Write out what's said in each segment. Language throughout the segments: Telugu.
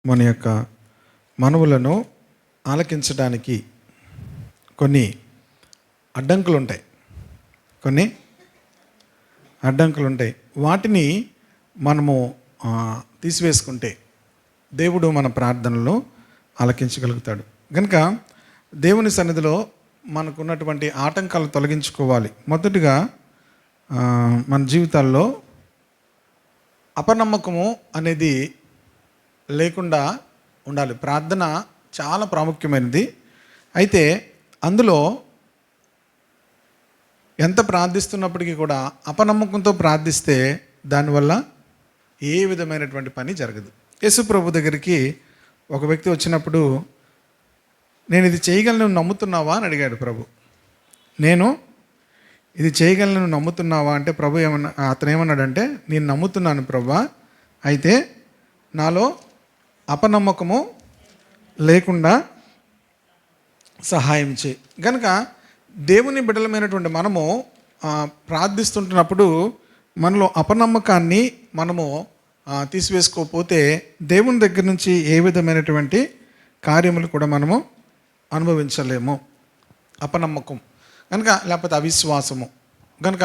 మన యొక్క మనవులను ఆలకించడానికి కొన్ని అడ్డంకులు ఉంటాయి. వాటిని మనము తీసివేసుకుంటే దేవుడు మన ప్రార్థనలో ఆలకించగలుగుతాడు. కనుక దేవుని సన్నిధిలో మనకున్నటువంటి ఆటంకాలు తొలగించుకోవాలి. మొదటిగా మన జీవితాల్లో అపనమ్మకము అనేది లేకుండా ఉండాలి. ప్రార్థన చాలా ప్రాముఖ్యమైనది. అయితే అందులో ఎంత ప్రార్థిస్తున్నప్పటికీ కూడా అపనమ్మకంతో ప్రార్థిస్తే దానివల్ల ఏ విధమైనటువంటి పని జరగదు. యేసు ప్రభు దగ్గరికి ఒక వ్యక్తి వచ్చినప్పుడు, నేను ఇది చేయగలను నమ్ముతున్నావా అని అడిగాడు ప్రభు. నేను ఇది చేయగలను నమ్ముతున్నావా అంటే ప్రభు అతను ఏమన్నాడంటే, నేను నమ్ముతున్నాను ప్రభువా, అయితే నాలో అపనమ్మకము లేకుండా సహాయం చేయి. కనుక దేవుని బిడ్డలమైనటువంటి మనము ప్రార్థిస్తుంటున్నప్పుడు మనలో అపనమ్మకాన్ని మనము తీసివేసుకోకపోతే దేవుని దగ్గర నుంచి ఏ విధమైనటువంటి కార్యములు కూడా మనము అనుభవించలేము. అపనమ్మకం కనుక, లేకపోతే అవిశ్వాసము కనుక,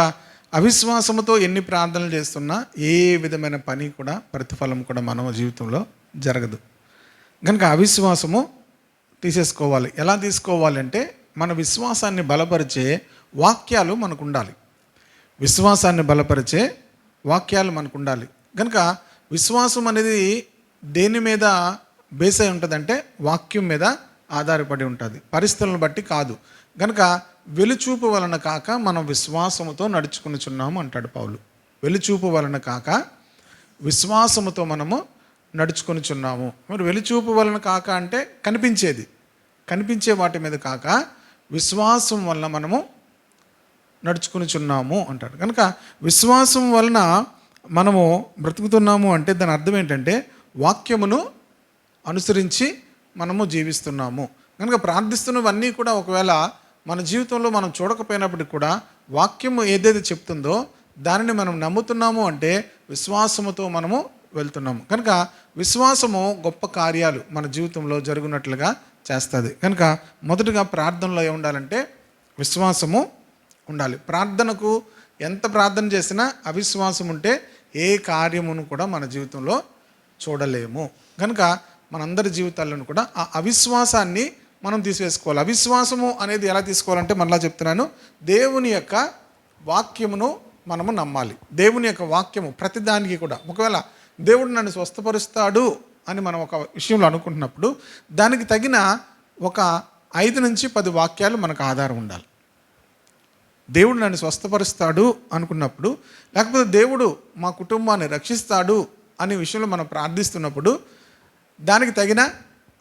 అవిశ్వాసముతో ఎన్ని ప్రార్థనలు చేస్తున్నా ఏ విధమైన పని కూడా ప్రతిఫలం కూడా మన జీవితంలో జరగదు. కనుక అవిశ్వాసము తీసేసుకోవాలి. ఎలా తీసుకోవాలి అంటే, మన విశ్వాసాన్ని బలపరిచే వాక్యాలు మనకు ఉండాలి. విశ్వాసాన్ని బలపరిచే వాక్యాలు మనకు ఉండాలి. కనుక విశ్వాసం అనేది దేని మీద బేస్ అయి ఉంటుందంటే వాక్యం మీద ఆధారపడి ఉంటుంది, పరిస్థితులను బట్టి కాదు. కనుక వెలుచూపు వలన కాక మనం విశ్వాసముతో నడుచుకునిచున్నాము అంటాడు పౌలు. వెలుచూపు వలన కాక విశ్వాసముతో మనము నడుచుకొనిచున్నాము. మరి వెలుచూపు వలన కాక అంటే కనిపించే వాటి మీద కాక విశ్వాసం వలన మనము నడుచుకొనిచున్నాము అంటాడు. కనుక విశ్వాసం వలన మనము బ్రతుకుతున్నాము అంటే దాని అర్థం ఏంటంటే వాక్యమును అనుసరించి మనము జీవిస్తున్నాము. కనుక ప్రార్థిస్తున్నవన్నీ కూడా ఒకవేళ మన జీవితంలో మనం చూడకపోయినప్పటికీ కూడా వాక్యము ఏదైతే చెప్తుందో దానిని మనం నమ్ముతున్నాము అంటే విశ్వాసముతో మనము వెళ్తున్నాము. కనుక విశ్వాసము గొప్ప కార్యాలు మన జీవితంలో జరుగునట్లుగా చేస్తుంది. కనుక మొదటగా ప్రార్థనలో ఏముండాలంటే విశ్వాసము ఉండాలి. ప్రార్థనకు ఎంత ప్రార్థన చేసినా అవిశ్వాసం ఉంటే ఏ కార్యమును కూడా మన జీవితంలో చూడలేము. కనుక మనందరి జీవితాలను కూడా ఆ అవిశ్వాసాన్ని మనం తీసివేసుకోవాలి. అవిశ్వాసము అనేది ఎలా తీసుకోవాలంటే, మళ్ళా చెప్తున్నాను, దేవుని యొక్క వాక్యమును మనము నమ్మాలి. దేవుని యొక్క వాక్యము ప్రతిదానికి కూడా, ఒకవేళ దేవుడు నన్ను స్వస్థపరుస్తాడు అని మనం ఒక విషయంలో అనుకుంటున్నప్పుడు దానికి తగిన ఒక 5 నుంచి 10 వాక్యాలు మనకు ఆధారం ఉండాలి. దేవుడు నన్ను స్వస్థపరుస్తాడు అనుకున్నప్పుడు, లేకపోతే దేవుడు మా కుటుంబాన్ని రక్షిస్తాడు అనే విషయంలో మనం ప్రార్థిస్తున్నప్పుడు దానికి తగిన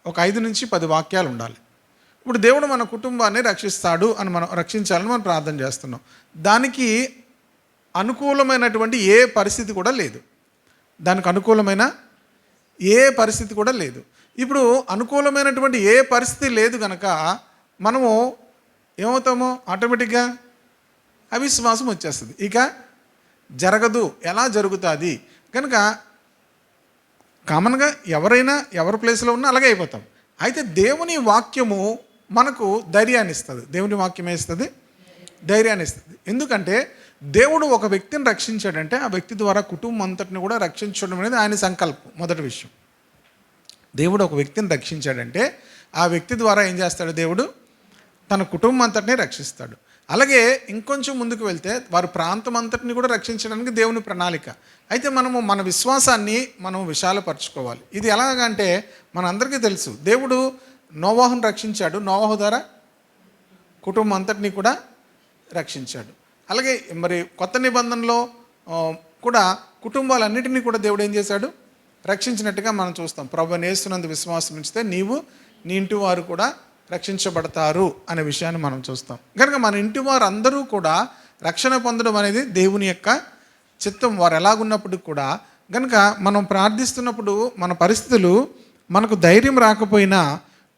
ఒక 5 నుంచి 10 వాక్యాలు ఉండాలి. ఇప్పుడు దేవుడు మన కుటుంబాన్ని రక్షిస్తాడు అని రక్షించాలని మనం ప్రార్థన చేస్తున్నాం. దానికి అనుకూలమైనటువంటి ఏ పరిస్థితి కూడా లేదు. దానికి అనుకూలమైన ఏ పరిస్థితి కూడా లేదు. ఇప్పుడు అనుకూలమైనటువంటి ఏ పరిస్థితి లేదు కనుక మనము ఏమవుతామో ఆటోమేటిక్గా అవిశ్వాసం వచ్చేస్తుంది. ఇక జరగదు, ఎలా జరుగుతుంది? కనుక కామన్గా ఎవరి ప్లేస్లో ఉన్నా అలాగే అయిపోతాం. అయితే దేవుని వాక్యము మనకు ధైర్యాన్ని ఇస్తుంది. దేవుని వాక్యం ఇస్తుంది, ధైర్యాన్ని ఇస్తుంది. ఎందుకంటే దేవుడు ఒక వ్యక్తిని రక్షించాడంటే ఆ వ్యక్తి ద్వారా కుటుంబం అంతటిని కూడా రక్షించడం అనేది ఆయన సంకల్పం. మొదటి విషయం, దేవుడు ఒక వ్యక్తిని రక్షించాడంటే ఆ వ్యక్తి ద్వారా ఏం చేస్తాడు? దేవుడు తన కుటుంబం అంతటిని రక్షిస్తాడు. అలాగే ఇంకొంచెం ముందుకు వెళ్తే వారి ప్రాంతం అంతటిని కూడా రక్షించడానికి దేవుని ప్రణాళిక. అయితే మనము మన విశ్వాసాన్ని మనం విశాలపరచుకోవాలి. ఇది ఎలాగంటే మనందరికీ తెలుసు, దేవుడు నోవాహును రక్షించాడు, నోవాహు ద్వారా కుటుంబం అంతటిని కూడా రక్షించాడు. అలాగే మరి కొత్త నిబంధనలో కూడా కుటుంబాలన్నిటినీ కూడా దేవుడు ఏం చేశాడు? రక్షించినట్టుగా మనం చూస్తాం. ప్రభువుని యేసునందు విశ్వాసం ఉంచితే నీవు నీ ఇంటి వారు కూడా రక్షించబడతారు అనే విషయాన్ని మనం చూస్తాం. కనుక మన ఇంటి వారు అందరూ కూడా రక్షణ పొందడం అనేది దేవుని యొక్క చిత్తం, వారు ఎలాగున్నప్పుడు కూడా. కనుక మనం ప్రార్థిస్తున్నప్పుడు మన పరిస్థితులు మనకు ధైర్యం రాకపోయినా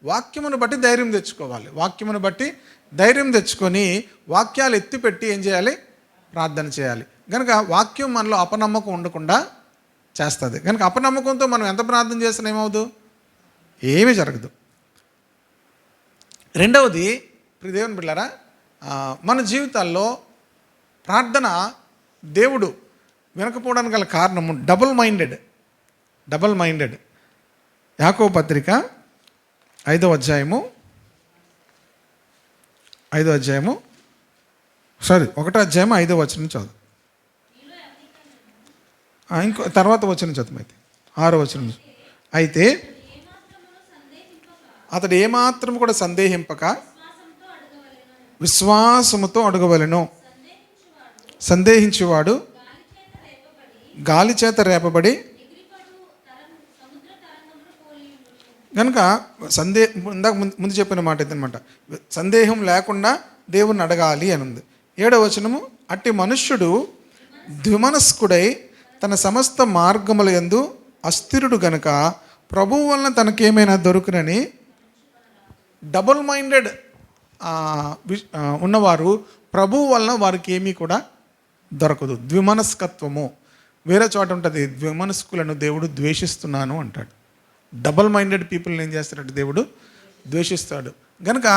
వాక్యమును బట్టి ధైర్యం తెచ్చుకోవాలి. వాక్యమును బట్టి ధైర్యం తెచ్చుకొని వాక్యాలు ఎత్తిపెట్టి ఏం చేయాలి? ప్రార్థన చేయాలి. కనుక వాక్యం మనలో అపనమ్మకం ఉండకుండా చేస్తుంది. కనుక అపనమ్మకంతో మనం ఎంత ప్రార్థన చేసినా ఏమవుదు? ఏమీ జరగదు. రెండవది, ప్రియ దేవుని బిడ్డలారా, మన జీవితాల్లో ప్రార్థన దేవుడు వినకపోవడానికి గల కారణము డబుల్ మైండెడ్. యాకోబు పత్రిక 5వ అధ్యాయము 1వ అధ్యాయం 5వ వచనం చదువు. ఇంకో తర్వాత వచనం చదువు. అయితే 6వ వచనం. అయితే అతడు ఏమాత్రం కూడా సందేహింపక విశ్వాసముతో అడగవలెను. సందేహించేవాడు గాలి చేత రేపబడి కనుక ఇందాక ముందు చెప్పిన మాట ఇదనమాట. సందేహం లేకుండా దేవుణ్ణి అడగాలి అని ఉంది. 7వ వచనము, అట్టి మనుష్యుడు ద్విమనస్కుడై తన సమస్త మార్గముల యందు అస్థిరుడు గనుక ప్రభువు వలన తనకేమైనా దొరుకునని. డబుల్ మైండెడ్ ఉన్నవారు ప్రభువు వలన వారికి ఏమీ కూడా దొరకదు. ద్విమనస్కత్వము. వేరే చోట ఉంటుంది, ద్విమనస్కులను దేవుడు ద్వేషిస్తున్నాను అంటాడు. డబల్ మైండెడ్ పీపుల్ని ఏం చేస్తాడంటే దేవుడు ద్వేషిస్తాడు. కనుక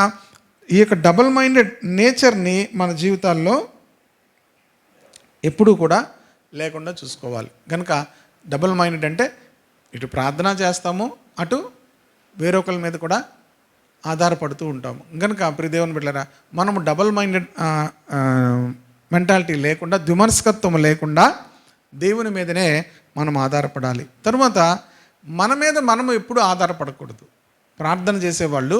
ఈ యొక్క డబల్ మైండెడ్ నేచర్ని మన జీవితాల్లో ఎప్పుడూ కూడా లేకుండా చూసుకోవాలి. కనుక డబల్ మైండెడ్ అంటే ఇటు ప్రార్థన చేస్తాము, అటు వేరొకరి మీద కూడా ఆధారపడుతూ ఉంటాము. కనుక ప్రియ దేవుని బిడ్డలారా, మనము డబల్ మైండెడ్ మెంటాలిటీ లేకుండా, ద్విమనస్కత్వం లేకుండా దేవుని మీదనే మనం ఆధారపడాలి. తరువాత మన మీద మనము ఎప్పుడూ ఆధారపడకూడదు. ప్రార్థన చేసేవాళ్ళు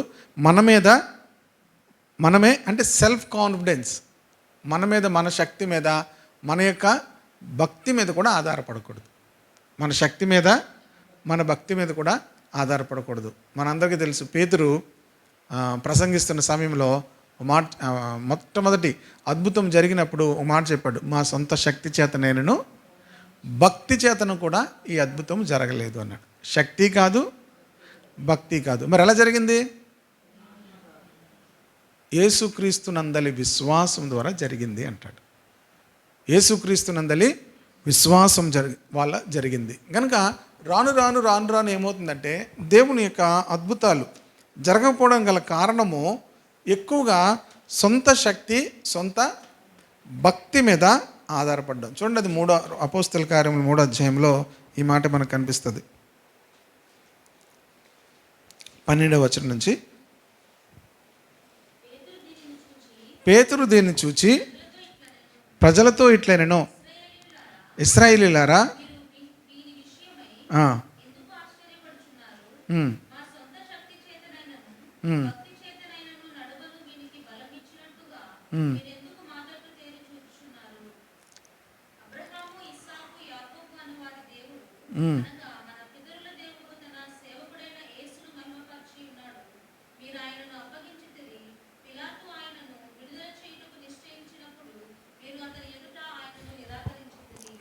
మనమే అంటే సెల్ఫ్ కాన్ఫిడెన్స్, మన మీద, మన శక్తి మీద, మన యొక్క భక్తి మీద కూడా ఆధారపడకూడదు. మన శక్తి మీద, మన భక్తి మీద కూడా ఆధారపడకూడదు. మనందరికీ తెలుసు, పేతురు ప్రసంగిస్తున్న సమయంలో మొట్టమొదటి అద్భుతం జరిగినప్పుడు ఒక మాట చెప్పాడు, మా సొంత శక్తి చేత నేను, భక్తి చేతను కూడా ఈ అద్భుతం జరగలేదు అన్నాడు. శక్తి కాదు, భక్తి కాదు. మరి ఎలా జరిగింది? యేసుక్రీస్తునందలి విశ్వాసం ద్వారా జరిగింది అంటాడు. యేసుక్రీస్తునందలి విశ్వాసం వల్ల జరిగింది. కనుక రాను రాను ఏమవుతుందంటే దేవుని యొక్క అద్భుతాలు జరగకపోవడం గల కారణము ఎక్కువగా సొంత శక్తి, సొంత భక్తి మీద ఆధారపడ్డాం. చూడండి, అది అపోస్తల కార్యములు 3వ అధ్యాయంలో ఈ మాట మనకు కనిపిస్తుంది. 12వ వచనం నుంచి, పేతురు దీన్ని చూచి ప్రజలతో ఇట్లనెను, ఇశ్రాయేలీయులారా,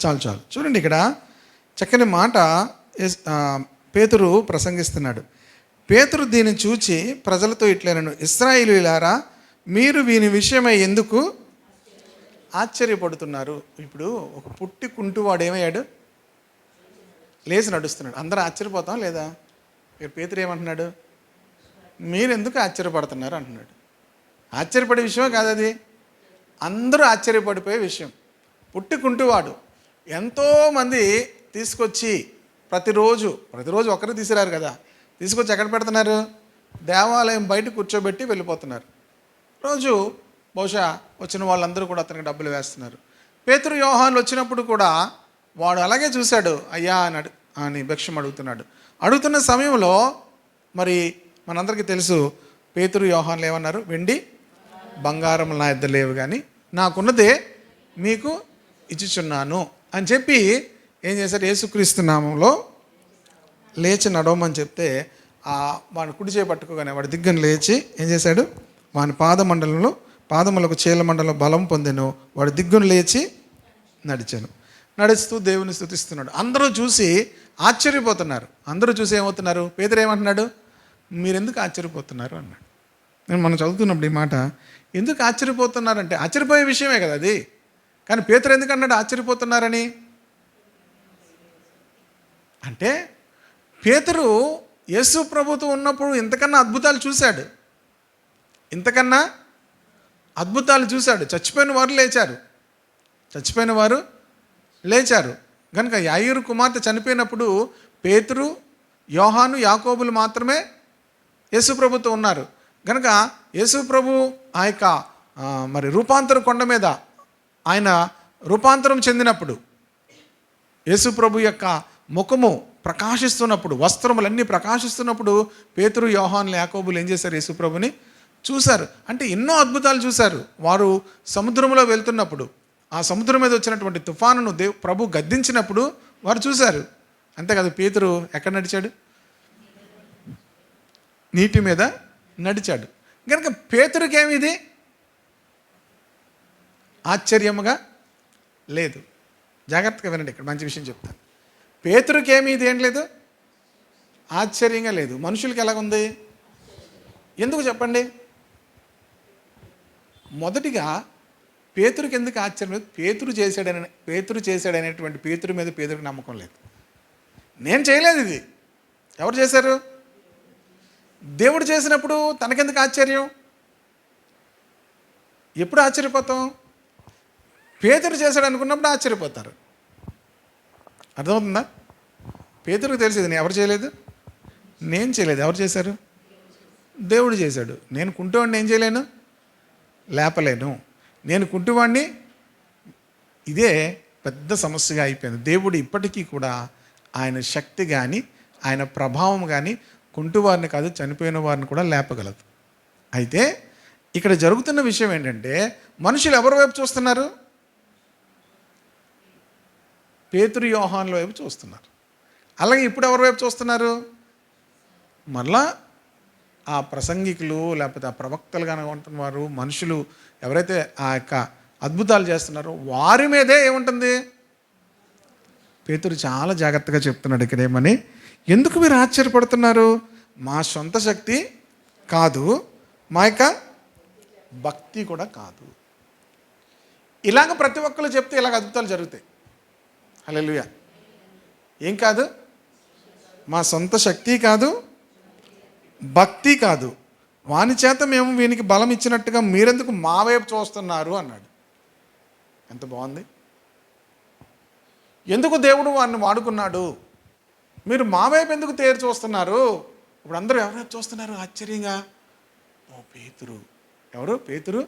చాలు చూడండి, ఇక్కడ చక్కని మాట పేతురు ప్రసంగిస్తున్నాడు. పేతురు దీన్ని చూచి ప్రజలతో ఇట్లనెను, ఇశ్రాయేలీయులారా, మీరు వీని విషయమై ఎందుకు ఆశ్చర్యపడుతున్నారు? ఇప్పుడు ఒక పుట్టి కుంటువాడు ఏమయ్యాడు? లేచి నడుస్తున్నాడు. అందరూ ఆశ్చర్యపోతాం లేదా? పేతురు ఏమంటున్నాడు? మీరెందుకు ఆశ్చర్యపడుతున్నారు అంటున్నాడు. ఆశ్చర్యపడే విషయమే కాదు అది, అందరూ ఆశ్చర్యపడిపోయే విషయం. పుట్టి కుంటువాడు ఎంతోమంది తీసుకొచ్చి ప్రతిరోజు ఒకరు తీసుకురారు కదా, తీసుకొచ్చి ఎక్కడ పెడుతున్నారు? దేవాలయం బయట కూర్చోబెట్టి వెళ్ళిపోతున్నారు. రోజు బహుశా వచ్చిన వాళ్ళందరూ కూడా అతనికి డబ్బులు వేస్తున్నారు. పేతురు యోహాన్లు వచ్చినప్పుడు కూడా వాడు అలాగే చూశాడు, అయ్యా అని భిక్షం అడుగుతున్న సమయంలో మరి మనందరికీ తెలుసు, పేతురు యోహాన్లు ఏమన్నారు? వెండి బంగారం నా యొద్ద లేవు, కానీ నాకున్నదే మీకు ఇచ్చుచున్నాను అని చెప్పి ఏం చేశారు? యేసుక్రీస్తు నామంలో లేచి నడవమని చెప్తే వాడిని కుడి చేయి పట్టుకోగానే వాడి దిగ్గన లేచి ఏం చేశాడు? వాని పాదములకు చీల మండలంలో బలం పొందెను. వాడి దిగ్గును లేచి నడుస్తూ దేవుని స్తుతిస్తున్నాడు. అందరూ చూసి ఆశ్చర్యపోతున్నారు. అందరూ చూసి ఏమవుతున్నారు? పేతురు ఏమంటున్నాడు? మీరెందుకు ఆశ్చర్యపోతున్నారు అన్నాడు. మనం చదువుతున్నప్పుడు ఈ మాట, ఎందుకు ఆశ్చర్యపోతున్నారంటే ఆశ్చర్యపోయే విషయమే కదా అది. కానీ పేతురు ఎందుకు అన్నాడు ఆశ్చర్యపోతున్నారని? అంటే పేతురు యేసు ప్రభుతో ఉన్నప్పుడు ఇంతకన్నా అద్భుతాలు చూశాడు, ఇంతకన్నా అద్భుతాలు చూశాడు. చచ్చిపోయిన వారు లేచారు. కనుక యాయిరు కుమార్తె చనిపోయినప్పుడు పేతురు, యోహాను, యాకోబులు మాత్రమే యేసు ప్రభుతో ఉన్నారు. కనుక యేసు ప్రభు ఆ యొక్క మరి రూపాంతర కొండ మీద ఆయన రూపాంతరం చెందినప్పుడు, యేసు ప్రభు యొక్క ముఖము ప్రకాశిస్తున్నప్పుడు, వస్త్రములన్నీ ప్రకాశిస్తున్నప్పుడు పేతురు, యోహాను, యాకోబులు ఏం చేశారు? యేసు ప్రభుని చూశారు. అంటే ఎన్నో అద్భుతాలు చూశారు. వారు సముద్రంలో వెళ్తున్నప్పుడు ఆ సముద్రం మీద వచ్చినటువంటి తుఫానును ప్రభు గద్దించినప్పుడు వారు చూశారు. అంతే కదా, పేతురు ఎక్కడ నడిచాడు? నీటి మీద నడిచాడు. కనుక పేతురుకి ఏమిది ఆశ్చర్యముగా లేదు. జాగ్రత్తగా వినండి, ఇక్కడ మంచి విషయం చెప్తాను. పేతురుకి ఏమి ఇది ఏం లేదు, ఆశ్చర్యంగా లేదు. మనుషులకి ఎలాగుంది? ఎందుకు చెప్పండి? మొదటిగా పేతురుకి ఎందుకు ఆశ్చర్యం లేదు? పేతురు చేశాడనేటువంటి పేతురు మీద పేతురికి నమ్మకం లేదు. నేను చేయలేదు, ఇది ఎవరు చేశారు? దేవుడు చేసినప్పుడు తనకెందుకు ఆశ్చర్యం? ఎప్పుడు ఆశ్చర్యపోతాం? పేతురు చేశాడు అనుకున్నప్పుడు ఆశ్చర్యపోతారు. అర్థమవుతుందా? పేతురుకు తెలిసేది ఎవరు చేయలేదు, నేను చేయలేదు. ఎవరు చేశారు? దేవుడు చేశాడు. నేను కుంటువాడిని ఏం చేయలేను, లేపలేను. నేను కుంటువాడిని. ఇదే పెద్ద సమస్యగా అయిపోయింది. దేవుడు ఇప్పటికీ కూడా ఆయన శక్తి కానీ ఆయన ప్రభావం కానీ కుంటువారిని కాదు, చనిపోయిన వారిని కూడా లేపగలదు. అయితే ఇక్కడ జరుగుతున్న విషయం ఏంటంటే, మనుషులు ఎవరి వైపు చూస్తున్నారు? పేతురు, యోహానుల వైపు చూస్తున్నారు. అలాగే ఇప్పుడు ఎవరి వైపు చూస్తున్నారు? మరలా ఆ ప్రసంగికులు, లేకపోతే ఆ ప్రవక్తలుగా ఉంటున్న వారు, మనుషులు ఎవరైతే ఆ యొక్క అద్భుతాలు చేస్తున్నారో వారి మీదే ఏముంటుంది? పేతురు చాలా జాగ్రత్తగా చెప్తున్నాడు ఇక్కడ ఏమని, ఎందుకు మీరు ఆశ్చర్యపడుతున్నారు? మా సొంత శక్తి కాదు, మా యొక్క భక్తి కూడా కాదు. ఇలాగ ప్రతి ఒక్కరు చెప్తే ఇలాగ అద్భుతాలు జరుగుతాయి. హల్లెలూయా. ఏం కాదు? మా సొంత శక్తి కాదు, భక్తి కాదు, వాని చేత మేము వీనికి బలం ఇచ్చినట్టుగా మీరెందుకు మా వైపు చూస్తున్నారు అన్నాడు. ఎంత బాగుంది! ఎందుకు దేవుడు వారిని వాడుకున్నాడు? మీరు మా వైపు ఎందుకు తేరు చూస్తున్నారు? ఇప్పుడు అందరూ ఎవరి వైపు చూస్తున్నారు ఆశ్చర్యంగా? ఓ పేతురు. ఎవరు? పేతురు,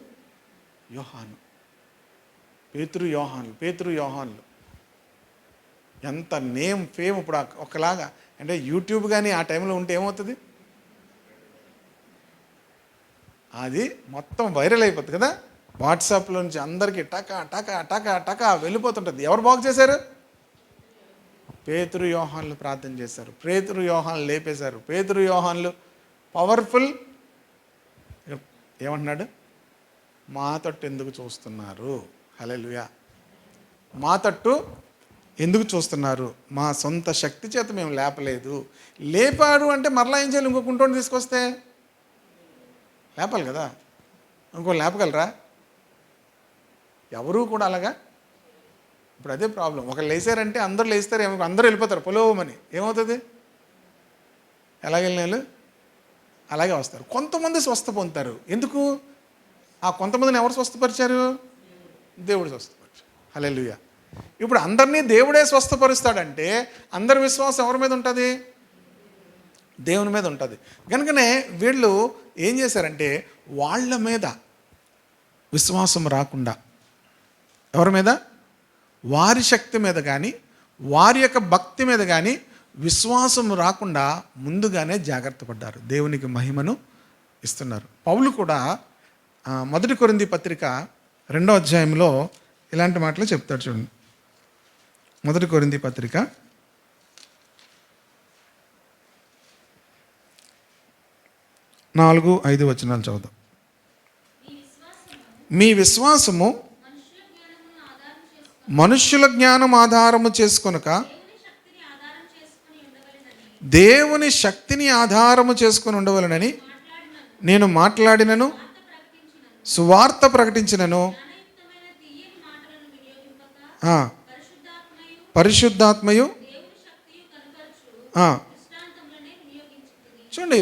యోహాను. పేతురు యోహాన్లు ఎంత నేమ్ ఫేమ్. ఇప్పుడు ఒకలాగా అంటే యూట్యూబ్ కానీ ఆ టైంలో ఉంటే ఏమవుతుంది? అది మొత్తం వైరల్ అయిపోతుంది కదా. వాట్సాప్లో నుంచి అందరికీ టకా టకా టకా టకా వెళ్ళిపోతుంటుంది. ఎవరు బాగు చేశారు? పేతురు, యోహాన్లు ప్రార్థన చేశారు. పేతురు, యోహాన్లు లేపేశారు. పేతురు, యోహాన్లు పవర్ఫుల్. ఏమంటున్నాడు? మా తట్టు ఎందుకు చూస్తున్నారు? హల్లెలూయా. మా తట్టు ఎందుకు చూస్తున్నారు? మా సొంత శక్తి చేత మేము లేపలేదు. లేపాడు అంటే మరలా ఏం చేయాలి? ఇంకో కుంటోని తీసుకొస్తే లేపాలి కదా. ఇంకో లేపగలరా? ఎవరూ కూడా అలాగా. ఇప్పుడు అదే ప్రాబ్లం. ఒకళ్ళు లేచారంటే అందరూ లేస్తారు, అందరూ వెళ్ళిపోతారు పొలోమని. ఏమవుతుంది? ఎలాగెళ్ళిన వాళ్ళు అలాగే వస్తారు. కొంతమంది స్వస్థ పొందుతారు. ఎందుకు? ఆ కొంతమందిని ఎవరు స్వస్థపరిచారు? దేవుడు స్వస్థపరిచారు. హల్లెలూయా. ఇప్పుడు అందరినీ దేవుడే స్వస్థపరుస్తాడంటే అందరి విశ్వాసం ఎవరి మీద ఉంటుంది? దేవుని మీద ఉంటుంది. కనుకనే వీళ్ళు ఏం చేశారంటే వాళ్ళ మీద విశ్వాసం రాకుండా, ఎవరి మీద? వారి శక్తి మీద కానీ వారి యొక్క భక్తి మీద కానీ విశ్వాసం రాకుండా ముందుగానే జాగ్రత్త పడ్డారు. దేవునికి మహిమను ఇస్తున్నారు. పౌలు కూడా 1 కొరింథీ పత్రిక 2వ అధ్యాయంలో ఇలాంటి మాటలు చెప్తాడు. చూడండి, 1 కొరింథీ పత్రిక 4-5 వచనాలు చదువుదాం. మీ విశ్వాసము మనుష్యుల జ్ఞానం ఆధారము చేసుకొనక దేవుని శక్తిని ఆధారము చేసుకొని ఉండవలనని నేను మాట్లాడినను, సువార్త ప్రకటించినను, పరిశుద్ధాత్మయు చూడండి,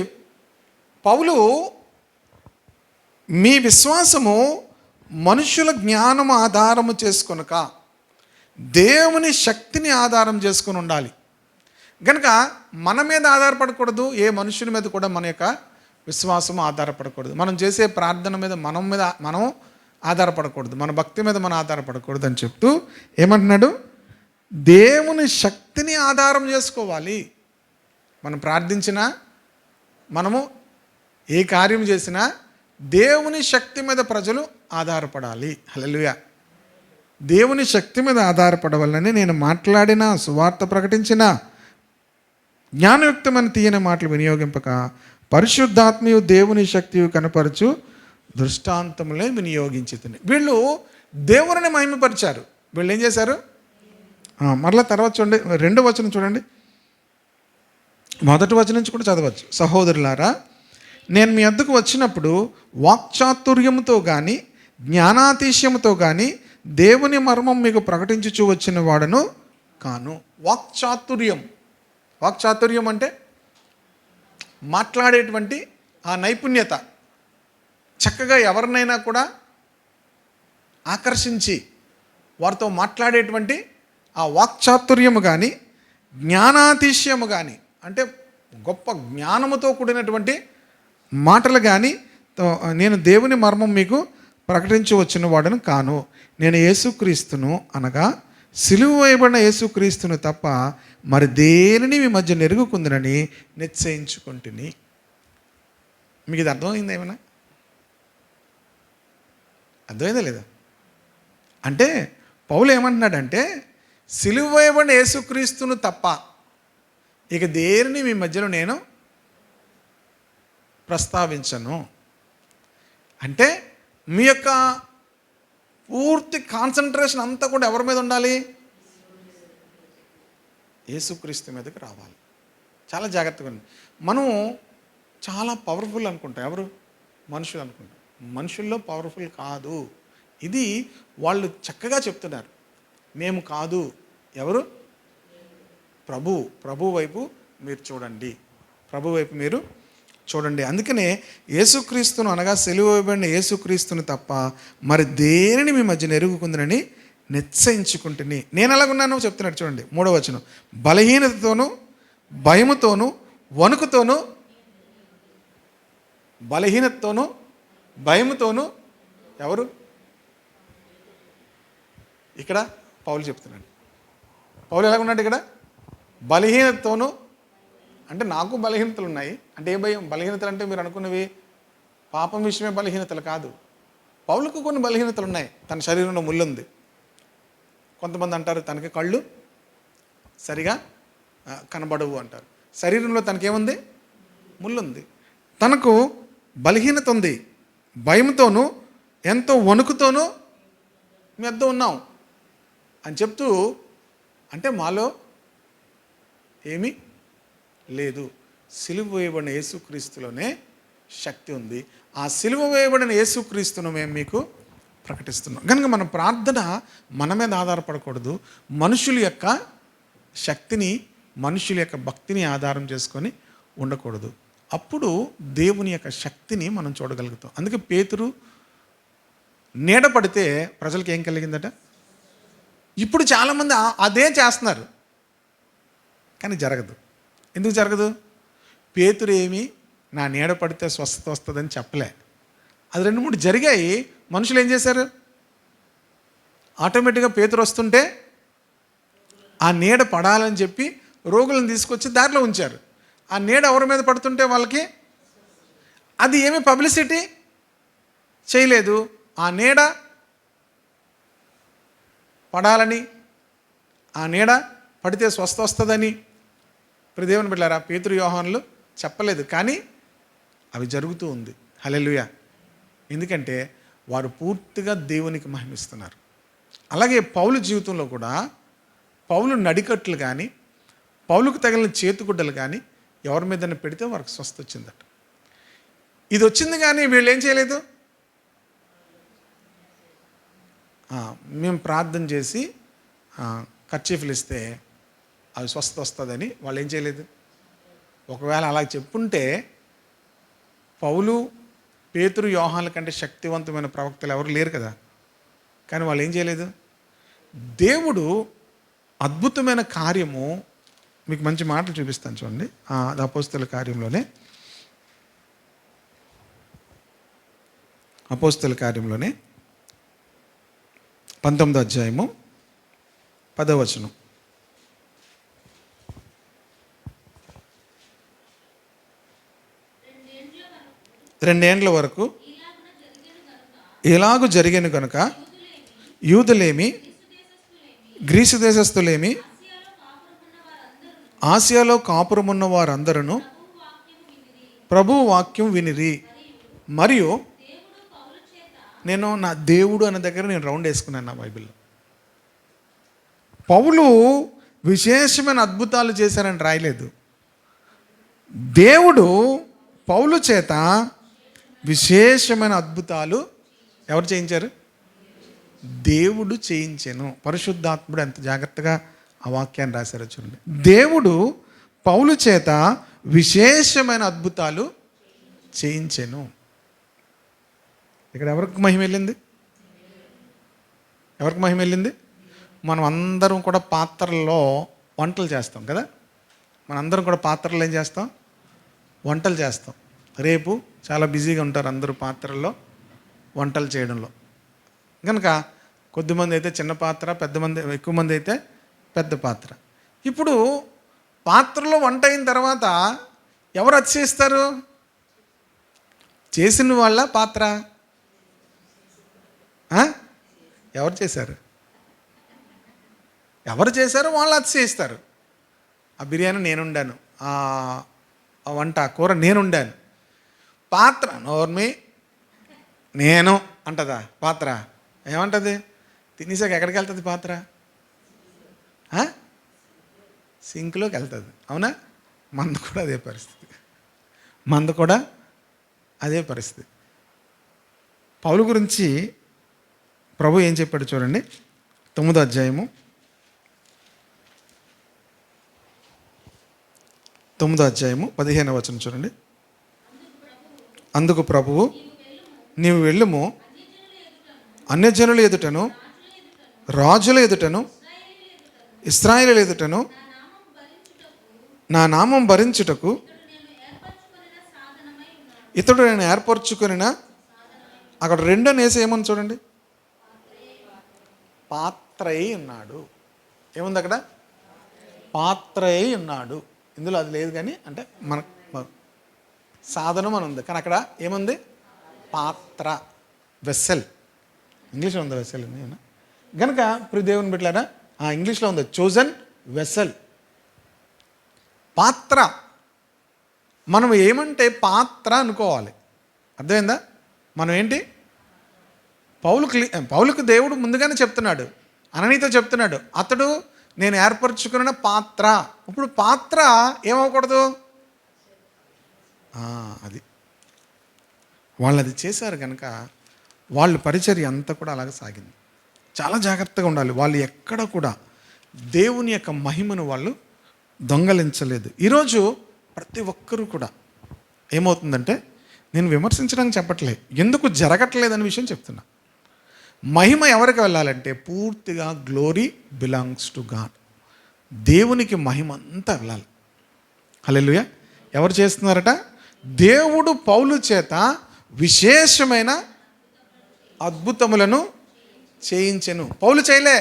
పౌలు మీ విశ్వాసము మనుషుల జ్ఞానము ఆధారము చేసుకొనక దేవుని శక్తిని ఆధారం చేసుకొని ఉండాలి. కనుక మన మీద ఆధారపడకూడదు, ఏ మనుషుని మీద కూడా మన యొక్క విశ్వాసము ఆధారపడకూడదు. మనం చేసే ప్రార్థన మీద మనం ఆధారపడకూడదు, మన భక్తి మీద మనం ఆధారపడకూడదు అని చెప్తూ ఏమంటున్నాడు? దేవుని శక్తిని ఆధారం చేసుకోవాలి. మనం ప్రార్థించినా, మనము ఏ కార్యం చేసినా దేవుని శక్తి మీద ప్రజలు ఆధారపడాలి. హల్లెలూయా. దేవుని శక్తి మీద ఆధారపడవాలని నేను మాట్లాడిన, సువార్త ప్రకటించిన, జ్ఞానయుక్తమైన తీయని మాటలు వినియోగింపక పరిశుద్ధాత్మయు దేవుని శక్తియు కనపరచు దృష్టాంతములే వినియోగించితిని. వీళ్ళు దేవుని మహిమపరిచారు. వీళ్ళు ఏం చేశారు? మరలా తర్వాత చూడండి, 2వ వచనం చూడండి, 1వ వచనం నుంచి కూడా చదవచ్చు. సహోదరులారా, నేను మీ వద్దకు వచ్చినప్పుడు వాక్చాతుర్యముతో కానీ జ్ఞానాతిశయముతో కానీ దేవుని మర్మం మీకు ప్రకటించుచూ వచ్చిన వాడను కాను. వాక్చాతుర్యం అంటే మాట్లాడేటువంటి ఆ నైపుణ్యత, చక్కగా ఎవరినైనా కూడా ఆకర్షించి వారితో మాట్లాడేటువంటి ఆ వాక్చాతుర్యము కానీ జ్ఞానాతిశయము కానీ, అంటే గొప్ప జ్ఞానముతో కూడినటువంటి మాటలు కానీ నేను దేవుని మర్మం మీకు ప్రకటించి వచ్చిన వాడను కాను. నేను యేసుక్రీస్తును, అనగా సిలువ వేయబడిన యేసుక్రీస్తును తప్ప మరి దేనిని మీ మధ్య నెరుగుకుందునని నిశ్చయించుకుంటుని. మీకు ఇది అర్థమైందా? ఏమైనా అర్థమైందా లేదా? అంటే పౌలు ఏమంటున్నాడంటే, సిలువ వేయబడిన యేసుక్రీస్తును తప్ప ఇక దేనిని మీ మధ్యలో నేను ప్రస్తావించను. అంటే మీ యొక్క పూర్తి కాన్సన్ట్రేషన్ అంతా కూడా ఎవరి మీద ఉండాలి? యేసుక్రీస్తు మీదకి రావాలి. చాలా జాగ్రత్తగా ఉంది. మనం చాలా పవర్ఫుల్ అనుకుంటాం. ఎవరు? మనుషులు అనుకుంటాం. మనుషుల్లో పవర్ఫుల్ కాదు. ఇది వాళ్ళు చక్కగా చెప్తున్నారు. మేము కాదు. ఎవరు? ప్రభు వైపు మీరు చూడండి. ప్రభు వైపు మీరు చూడండి. అందుకనే యేసుక్రీస్తును, అనగా సిలువ వేయబడిన యేసుక్రీస్తును తప్ప మరి దేనిని మీ మధ్య నెరుగుకుందని నిశ్చయించుకుంటుని. నేను ఎలాగున్నానో చెప్తున్నాడు చూడండి, 3వ వచనం. బలహీనతతోనూ భయముతోనూ వణుకుతోనూ, బలహీనతతోనూ భయముతోనూ, ఎవరు? ఇక్కడ పౌలు చెప్తున్నాడు. పౌలు ఎలాగున్నాడు ఇక్కడ? బలహీనతతోనూ, అంటే నాకు బలహీనతలు ఉన్నాయి. అంటే ఏ భయం? బలహీనతలు అంటే మీరు అనుకున్నవి పాపం విషయమే బలహీనతలు కాదు. పౌలుకు కొన్ని బలహీనతలు ఉన్నాయి. తన శరీరంలో ముళ్ళుంది. కొంతమంది అంటారు తనకి కళ్ళు సరిగా కనబడవు అంటారు. శరీరంలో తనకేముంది? ముళ్ళుంది. తనకు బలహీనత ఉంది. భయంతోనూ ఎంతో వణుకుతోనూ మీ వద్ద ఉన్నాం అని చెప్తూ, అంటే మాలో ఏమీ లేదు, సిలువ వేయబడిన యేసుక్రీస్తులోనే శక్తి ఉంది. ఆ సిలువ వేయబడిన యేసుక్రీస్తును మేము మీకు ప్రకటిస్తున్నాం. కనుక మన ప్రార్థన మన మీద ఆధారపడకూడదు. మనుషుల యొక్క శక్తిని, మనుషుల యొక్క భక్తిని ఆధారం చేసుకొని ఉండకూడదు. అప్పుడు దేవుని యొక్క శక్తిని మనం చూడగలుగుతాం. అందుకే పేతురు నీడ పడితే ప్రజలకు ఏం కలిగిందట? ఇప్పుడు చాలామంది అదే చేస్తున్నారు, కానీ జరగదు. ఎందుకు జరగదు? పేతురు ఏమి నా నీడ పడితే స్వస్థత వస్తుందని చెప్పలే. అది 2-3 జరిగాయి. మనుషులు ఏం చేశారు? ఆటోమేటిక్గా పేతురు వస్తుంటే ఆ నీడ పడాలని చెప్పి రోగులను తీసుకొచ్చి దారిలో ఉంచారు. ఆ నీడ ఎవరి మీద పడుతుంటే వాళ్ళకి అది ఏమీ పబ్లిసిటీ చేయలేదు. ఆ నీడ పడాలని, ఆ నీడ పడితే స్వస్థ వస్తుందని దేవుని బిడ్డలారా, పేతురు యోహానులు చెప్పలేదు, కానీ అవి జరుగుతూ ఉంది. హల్లెలూయా. ఎందుకంటే వారు పూర్తిగా దేవునికి మహిమిస్తున్నారు. అలాగే పౌలు జీవితంలో కూడా పౌలు నడికట్లు కానీ, పౌలుకు తగిలిన చేతుగుడ్డలు కానీ ఎవరి మీదైనా పెడితే వారికి స్వస్థ వచ్చిందట. ఇది వచ్చింది కానీ వీళ్ళు ఏం చేయలేదు. మేము ప్రార్థన చేసి కర్చీఫ్లు ఇస్తే అవి స్వస్థ వస్తుందని వాళ్ళు ఏం చేయలేదు. ఒకవేళ అలా చెప్పుంటే పౌలు, పేతురు, యోహాన్ల కంటే శక్తివంతమైన ప్రవక్తలు ఎవరు లేరు కదా. కానీ వాళ్ళు ఏం చేయలేదు. దేవుడు అద్భుతమైన కార్యము, మీకు మంచి మాటలు చూపిస్తాను చూడండి. అపోస్తల కార్యంలోనే, అపోస్తల కార్యంలోనే 19వ అధ్యాయము 10వ వచనం. రెండేండ్ల వరకు ఇలాగు జరిగేను కనుక యూదులేమి, గ్రీసు దేశస్థులేమి, ఆసియాలో కాపురమున్న వారందరూ ప్రభువు వాక్యం వినిరి. మరియు నేను నా దేవుడు అనే దగ్గర నేను రౌండ్ వేసుకున్నాను నా బైబిల్లో. పౌలు విశేషమైన అద్భుతాలు చేశారని రాయలేదు. దేవుడు పౌలు చేత విశేషమైన అద్భుతాలు ఎవరు చేయించారు? దేవుడు చేయించాను. పరిశుద్ధాత్ముడు ఎంత జాగ్రత్తగా ఆ వాక్యాన్ని రాశారో చూడండి. దేవుడు పౌలు చేత విశేషమైన అద్భుతాలు చేయించాను. ఇక్కడ ఎవరికి మహిమ వెళ్ళింది? ఎవరికి మహిమ వెళ్ళింది? మనం అందరం కూడా పాత్రల్లో వంటలు చేస్తాం కదా. మనందరం కూడా పాత్రలు ఏం చేస్తాం? వంటలు చేస్తాం. రేపు చాలా బిజీగా ఉంటారు అందరూ పాత్రల్లో వంటలు చేయడంలో. కనుక కొద్దిమంది అయితే చిన్న పాత్ర, ఎక్కువ మంది అయితే పెద్ద పాత్ర. ఇప్పుడు పాత్రలో వంట అయిన తర్వాత ఎవరు అతిశయిస్తారు? చేసిన వాళ్ళ పాత్ర? ఎవరు చేశారు? ఎవరు చేశారో వాళ్ళు అతిశయిస్తారు. ఆ బిర్యానీ నేనుండాను, ఆ వంట కూర నేనుండాను. పాత్ర నోర్మి నేను అంటదా? పాత్ర ఏమంటుంది? తినేసాక ఎక్కడికి వెళ్తుంది పాత్ర? సింక్లోకి వెళ్తుంది. అవునా? మంద కూడా అదే పరిస్థితి. మంద కూడా అదే పరిస్థితి. పౌలు గురించి ప్రభు ఏం చెప్పాడు చూడండి. 9వ అధ్యాయము 15వ వచనం చూడండి. అందుకు ప్రభువు, నీవు వెళ్ళుము, అన్యజనుల ఎదుటను, రాజుల ఎదుటను, ఇశ్రాయేలీయుల ఎదుటను నా నామం భరించుటకు ఇతడు నేను ఏర్పరచుకొనిన. అక్కడ రెండో నేస ఏమని చూడండి. పాత్రై ఉన్నాడు. ఏముంది అక్కడ? పాత్రై ఉన్నాడు. ఇందులో అది లేదు కానీ, అంటే మన సాధనం అని ఉంది, కానీ అక్కడ ఏముంది? పాత్ర, వెస్సెల్. ఇంగ్లీష్లో ఉంది వెస్సెల్ అని కనుక ఇప్పుడు దేవుని బిడ్డలారా, ఇంగ్లీష్లో ఉంది చోజన్ వెస్సెల్. పాత్ర. మనం ఏమంటే పాత్ర అనుకోవాలి. అర్థమైందా? మనం ఏంటి? పౌలుకు దేవుడు ముందుగానే చెప్తున్నాడు, అననీతో చెప్తున్నాడు, అతడు నేను ఏర్పరచుకున్న పాత్ర. ఇప్పుడు పాత్ర ఏమవకూడదు? అది వాళ్ళు అది చేశారు కనుక వాళ్ళ పరిచర్య అంతా కూడా అలాగే సాగింది. చాలా జాగ్రత్తగా ఉండాలి. వాళ్ళు ఎక్కడ కూడా దేవుని యొక్క మహిమను వాళ్ళు దొంగలించలేదు. ఈరోజు ప్రతి ఒక్కరూ కూడా ఏమవుతుందంటే, నేను విమర్శించడానికి చెప్పట్లే, ఎందుకు జరగట్లేదనే విషయం చెప్తున్నా. మహిమ ఎవరికి వెళ్ళాలంటే పూర్తిగా గ్లోరీ బిలాంగ్స్ టు గాడ్. దేవునికి మహిమ అంతా వెళ్ళాలి. హల్లెలూయా. ఎవరు చేస్తున్నారట? దేవుడు పౌలు చేత విశేషమైన అద్భుతములను చేయించెను. పౌలు చేయలే,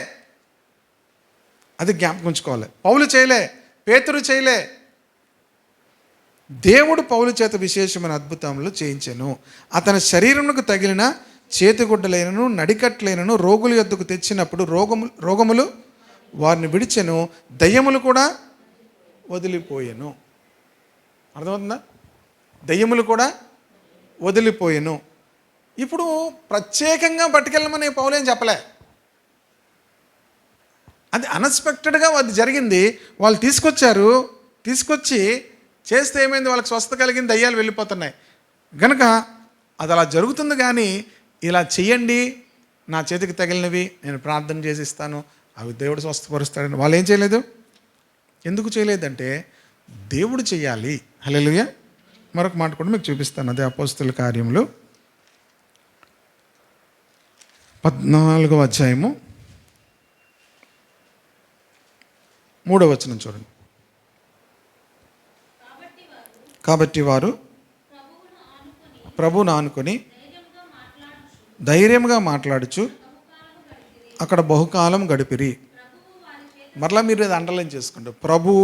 అది జ్ఞాపకం ఉంచుకోవాలి. పౌలు చేయలే, పేతురు చేయలే. దేవుడు పౌలు చేత విశేషమైన అద్భుతములు చేయించెను. అతని శరీరమునకు తగిలిన చేతిగుడ్డలైనను నడికట్లైనను రోగుల యొద్దకు తెచ్చినప్పుడు రోగములు వారిని విడిచెను, దయ్యములు కూడా వదిలిపోయెను. అర్థమవుతుందా? దయ్యములు కూడా వదిలిపోయెను. ఇప్పుడు ప్రత్యేకంగా పట్టుకెళ్ళమని పౌలేం చెప్పలే. అది అన్ఎక్స్పెక్టెడ్గా అది జరిగింది. వాళ్ళు తీసుకొచ్చి చేస్తే ఏమైంది? వాళ్ళకి స్వస్థత కలిగింది, దయ్యాలు వెళ్ళిపోతున్నాయి. కనుక అది అలా జరుగుతుంది. కానీ ఇలా చెయ్యండి, నా చేతికి తగిలినవి నేను ప్రార్థన చేసి ఇస్తాను, అవి దేవుడు స్వస్థపరుస్తాడని వాళ్ళు ఏం చేయలేదు. ఎందుకు చేయలేదంటే దేవుడు చెయ్యాలి. హల్లెలూయా. మరొక మాట కూడా మీకు చూపిస్తాను. అదే అపోస్తుల కార్యములు 14వ అధ్యాయము 3వ వచనం చూడండి. కాబట్టి వారు ప్రభువును ఆనుకొని ధైర్యంగా మాట్లాడుచు అక్కడ బహుకాలం గడిపిరి. మరలా మీరు ఇది అండర్లైన్ చేసుకోండి. ప్రభువు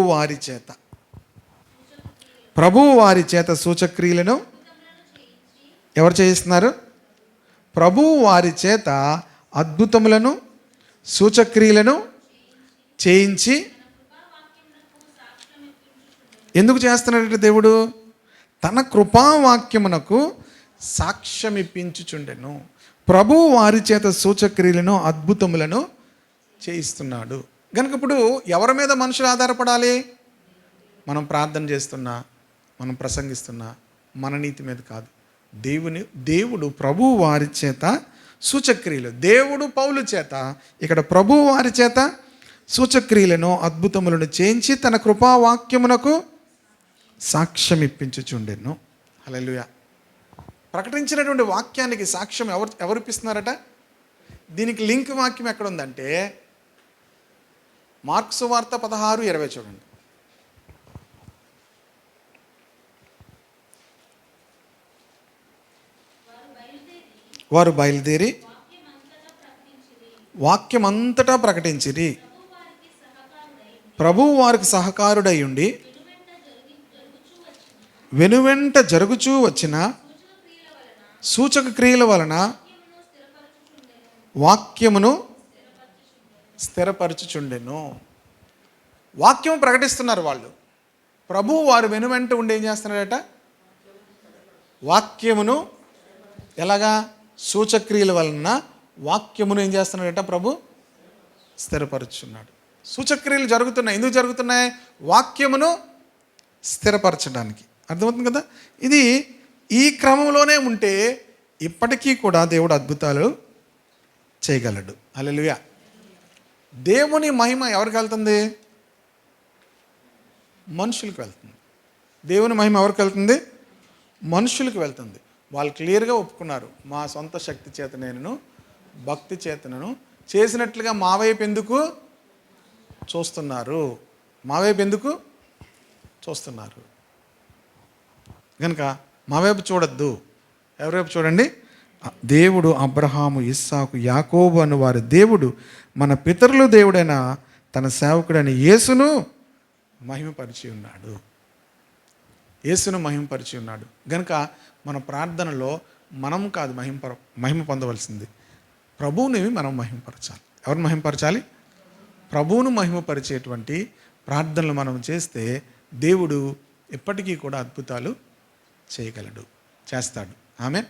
వారి చేత సూచక్రియలను ఎవరు చేయిస్తున్నారు? ప్రభువు వారి చేత అద్భుతములను సూచక్రియలను చేయించి ఎందుకు చేస్తున్నాడంటే దేవుడు తన కృపావాక్యమునకు సాక్ష్యం ఇప్పించుచుండెను. ప్రభువు వారి చేత సూచక్రియలను అద్భుతములను చేయిస్తున్నాడు. కనుక ఇప్పుడు ఎవరి మీద మనుషులు ఆధారపడాలి? మనం ప్రార్థన చేస్తున్నా, మనం ప్రసంగిస్తున్నా మన నీతి మీద కాదు. దేవుడు ప్రభువు వారి చేత సూచక్రియలు, దేవుడు పౌలు చేత, ఇక్కడ ప్రభువు వారి చేత సూచక్రియలను అద్భుతములను చేయించి తన కృపావాక్యమునకు సాక్ష్యం ఇప్పించుచుండెను. హల్లెలూయా. ప్రకటించినటువంటి వాక్యానికి సాక్ష్యం ఎవరు ఇప్పిస్తున్నారట? దీనికి లింక్ వాక్యం ఎక్కడ ఉందంటే మార్కు సువార్త 16:20 చూడండి. వారు బయలుదేరి వాక్యమంతటా ప్రకటించిరి. ప్రభువు వారికి సహకారుడై ఉండి వెనువెంట జరుగుచూ వచ్చిన సూచక క్రియల వలన వాక్యమును స్థిరపరచుచుండెను. వాక్యం ప్రకటిస్తున్నారు వాళ్ళు. ప్రభువు వారు వెనువెంట ఉండి ఏం చేస్తున్నాడట? వాక్యమును ఎలాగా? సూచక్రియల వలన వాక్యమును ఏం చేస్తున్నాడట? ప్రభు స్థిరపరచుచున్నాడు. సూచక్రియలు జరుగుతున్నాయి. ఎందుకు జరుగుతున్నాయి? వాక్యమును స్థిరపరచడానికి. అర్థమవుతుంది కదా? ఇది ఈ క్రమంలోనే ఉంటే ఇప్పటికీ కూడా దేవుడు అద్భుతాలు చేయగలడు. హల్లెలూయా. దేవుని మహిమ ఎవరికి వెళ్తుంది? మనుషులకు వెళ్తుంది. దేవుని మహిమ ఎవరికి వెళ్తుంది? మనుషులకు వెళ్తుంది. వాళ్ళు క్లియర్గా ఒప్పుకున్నారు. మా సొంత శక్తి చేత నేను భక్తి చేతనను చేసినట్లుగా మా వైపు ఎందుకు చూస్తున్నారు? మా వైపు ఎందుకు చూస్తున్నారు? కనుక మా వైపు చూడొద్దు. ఎవరి వైపు చూడండి? దేవుడు అబ్రహాము, ఇస్సాకు, యాకోబు అను వారి దేవుడు, మన పితరుల దేవుడైన తన సేవకుడైన యేసును మహిమపరిచి ఉన్నాడు. యేసును మహిమపరిచి ఉన్నాడు. కనుక మన ప్రార్థనలో మనం కాదు మహిమ పొందవలసింది, ప్రభువుని మనం మహిమపరచాలి. ఎవరు మహిమపరచాలి? ప్రభువును మహిమపరిచేటువంటి ప్రార్థనలు మనం చేస్తే దేవుడు ఎప్పటికీ కూడా అద్భుతాలు చేయగలడు, చేస్తాడు. ఆమేన్.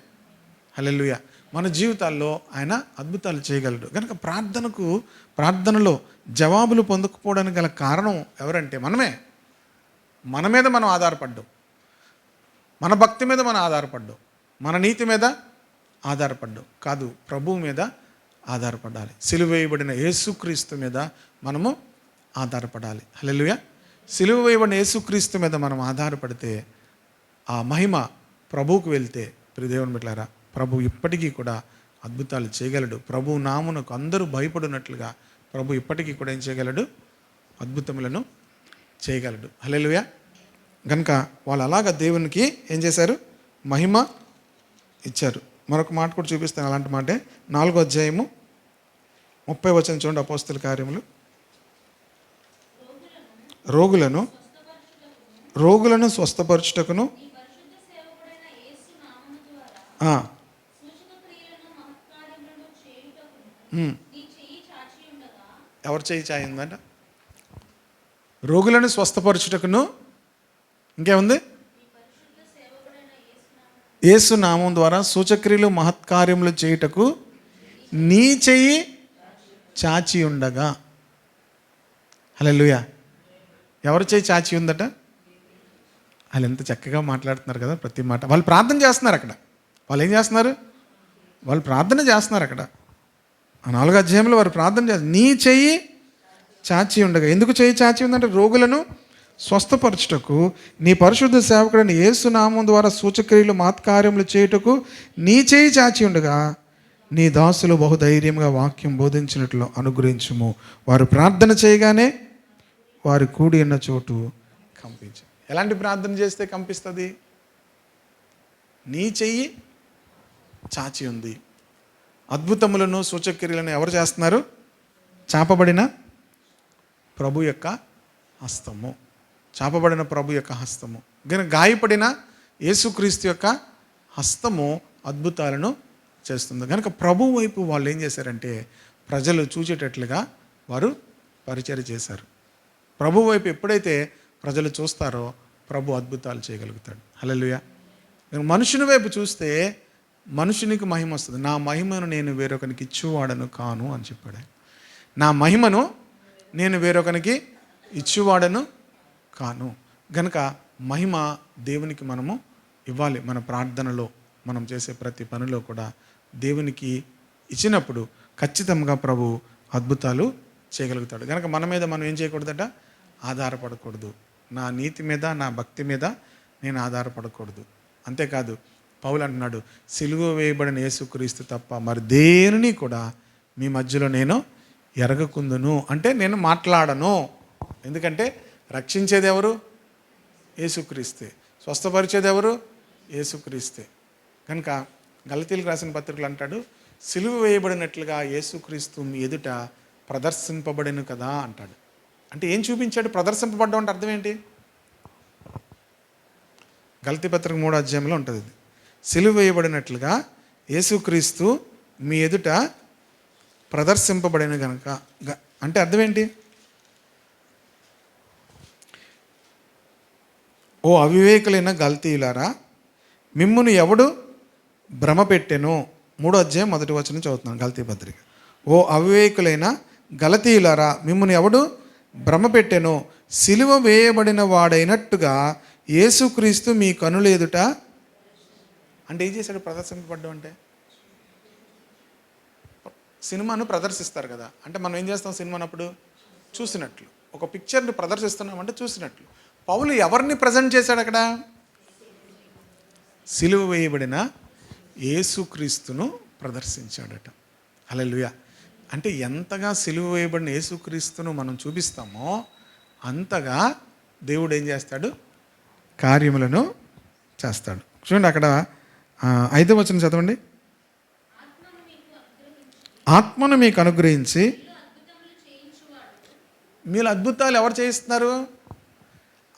హల్లెలూయా. మన జీవితాల్లో ఆయన అద్భుతాలు చేయగలడు. కనుక ప్రార్థనలో జవాబులు పొందకపోవడానికి గల కారణం ఎవరంటే మనమే. మన మీద మనం ఆధారపడ్డాం, మన భక్తి మీద మనం ఆధారపడ్డాం, మన నీతి మీద ఆధారపడ్డాం కాదు, ప్రభువు మీద ఆధారపడాలి. సిలువ వేయబడిన యేసుక్రీస్తు మీద మనము ఆధారపడాలి. హల్లెలూయా. సిలువ వేయబడిన యేసుక్రీస్తు మీద మనం ఆధారపడితే ఆ మహిమ ప్రభువుకు వెళ్తే, ప్రియ దేవుని బిడ్డలారా, ప్రభు ఇప్పటికీ కూడా అద్భుతాలు చేయగలడు. ప్రభు నామునకు అందరూ భయపడినట్లుగా ప్రభు ఇప్పటికీ కూడా ఏం చేయగలడు? అద్భుతములను చేయగలడు. హల్లెలూయా. కనుక వాళ్ళు అలాగా దేవునికి ఏం చేశారు? మహిమ ఇచ్చారు. మరొక మాట కూడా చూపిస్తాను. అలాంటి మాటే 4వ అధ్యాయము 30వ వచనం చూడండి. అపోస్తల కార్యములు. రోగులను స్వస్థపరచుటకును ఎవరు చేయి చాయిందంట? రోగులను స్వస్థపరచుటకును, ఇంకేముంది? యేసు నామం ద్వారా సూచక్రియలు మహత్కార్యములు చేయుటకు నీ చెయ్యి చాచి ఉండగా. హల్లెలూయా. ఎవరు చెయ్యి చాచి ఉందట? వాళ్ళు ఎంత చక్కగా మాట్లాడుతున్నారు కదా ప్రతి మాట. వాళ్ళు ప్రార్థన చేస్తున్నారు అక్కడ. వాళ్ళు ఏం చేస్తున్నారు? వాళ్ళు ప్రార్థన చేస్తున్నారు అక్కడ. ఆ 4వ అధ్యాయంలో వారు ప్రార్థన చేస్తారు. నీ చెయ్యి చాచి ఉండగా. ఎందుకు చెయ్యి చాచి ఉందంటే రోగులను స్వస్థపరచుటకు నీ పరిశుద్ధ సేవకుడైన యేసు నామం ద్వారా సూచక్రియలు మహత్కార్యములు చేయుటకు నీ చేయి చాచి ఉండగా నీ దాసులు బహుధైర్యంగా వాక్యం బోధించినట్లు అనుగ్రహించుము. వారు ప్రార్థన చేయగానే వారు కూడి ఉన్న చోటు కంపించు. ఎలాంటి ప్రార్థన చేస్తే కంపిస్తుంది? నీ చెయ్యి చాచి ఉంది. అద్భుతములను సూచక్రియలను ఎవరు చేస్తున్నారు? చాపబడిన ప్రభు యొక్క హస్తము. చాపబడిన ప్రభు యొక్క హస్తము. గాయపడిన యేసుక్రీస్తు యొక్క హస్తము అద్భుతాలను చేస్తుంది. కనుక ప్రభు వైపు వాళ్ళు ఏం చేశారంటే ప్రజలు చూచేటట్లుగా వారు పరిచర్య చేశారు. ప్రభు వైపు ఎప్పుడైతే ప్రజలు చూస్తారో ప్రభు అద్భుతాలు చేయగలుగుతాడు. హల్లెలూయా. మనుషుని వైపు చూస్తే మనుషునికి మహిమ వస్తుంది. నా మహిమను నేను వేరొకరికి ఇచ్చేవాడను కాను అని చెప్పాడు. నా మహిమను నేను వేరొకరికి ఇచ్చేవాడను కాను. గనుక మహిమ దేవునికి మనము ఇవ్వాలి. మన ప్రార్థనలో, మనం చేసే ప్రతి పనిలో కూడా దేవునికి ఇచ్చినప్పుడు ఖచ్చితంగా ప్రభు అద్భుతాలు చేయగలుగుతాడు. కనుక మన మీద మనం ఏం చేయకూడదట? ఆధారపడకూడదు. నా నీతి మీద, నా భక్తి మీద నేను ఆధారపడకూడదు. అంతేకాదు పౌలు అంటున్నాడు, సిలువ వేయబడిన యేసుక్రీస్తు తప్ప మరి దేనిని కూడా మీ మధ్యలో నేను ఎరగకుందును. అంటే నేను మాట్లాడను. ఎందుకంటే రక్షించేది ఎవరు? యేసుక్రీస్తే. స్వస్థపరిచేది ఎవరు? యేసుక్రీస్తే. కనుక గలతీయులకు రాసిన పత్రికలు అంటాడు, సిలువ వేయబడినట్లుగా యేసుక్రీస్తు మీ ఎదుట ప్రదర్శింపబడిను కదా అంటాడు. అంటే ఏం చూపించాడు? ప్రదర్శింపబడ్డం అంటే అర్థం ఏంటి? గలతీ పత్రిక 3వ అధ్యాయంలో ఉంటుంది ఇది. సిలువ వేయబడినట్లుగా యేసుక్రీస్తు మీ ఎదుట ప్రదర్శింపబడిన కనుక అంటే అర్థం ఏంటి? ఓ అవివేకులైన గల్తీయులారా, మిమ్మును ఎవడు భ్రమ పెట్టెను? 3వ అధ్యాయం 1వ వచనం చదువుతున్నాను. గలతీ పత్రిక. ఓ అవివేకులైన గలతీయులారా, మిమ్మును ఎవడు భ్రమ పెట్టెను? సిలువ వేయబడిన వాడైనట్టుగా యేసుక్రీస్తు మీ కనుల ఎదుట. అంటే ఏం చేశాడు? ప్రదర్శింపబడ్డం అంటే సినిమాను ప్రదర్శిస్తారు కదా. అంటే మనం ఏం చేస్తాం? సినిమానప్పుడు చూసినట్లు, ఒక పిక్చర్ని ప్రదర్శిస్తున్నామంటే చూసినట్లు. పౌలు ఎవరిని ప్రజెంట్ చేశాడు అక్కడ? సిలువ వేయబడిన యేసుక్రీస్తును ప్రదర్శించాడట. హల్లెలూయా. అంటే ఎంతగా సిలువ వేయబడిన యేసుక్రీస్తును మనం చూపిస్తామో అంతగా దేవుడు ఏం చేస్తాడు? కార్యములను చేస్తాడు. చూడండి అక్కడ 5వ వచనం చదవండి. ఆత్మను మీకు అనుగ్రహించి. మీలో అద్భుతాలు ఎవరు చేయిస్తున్నారు?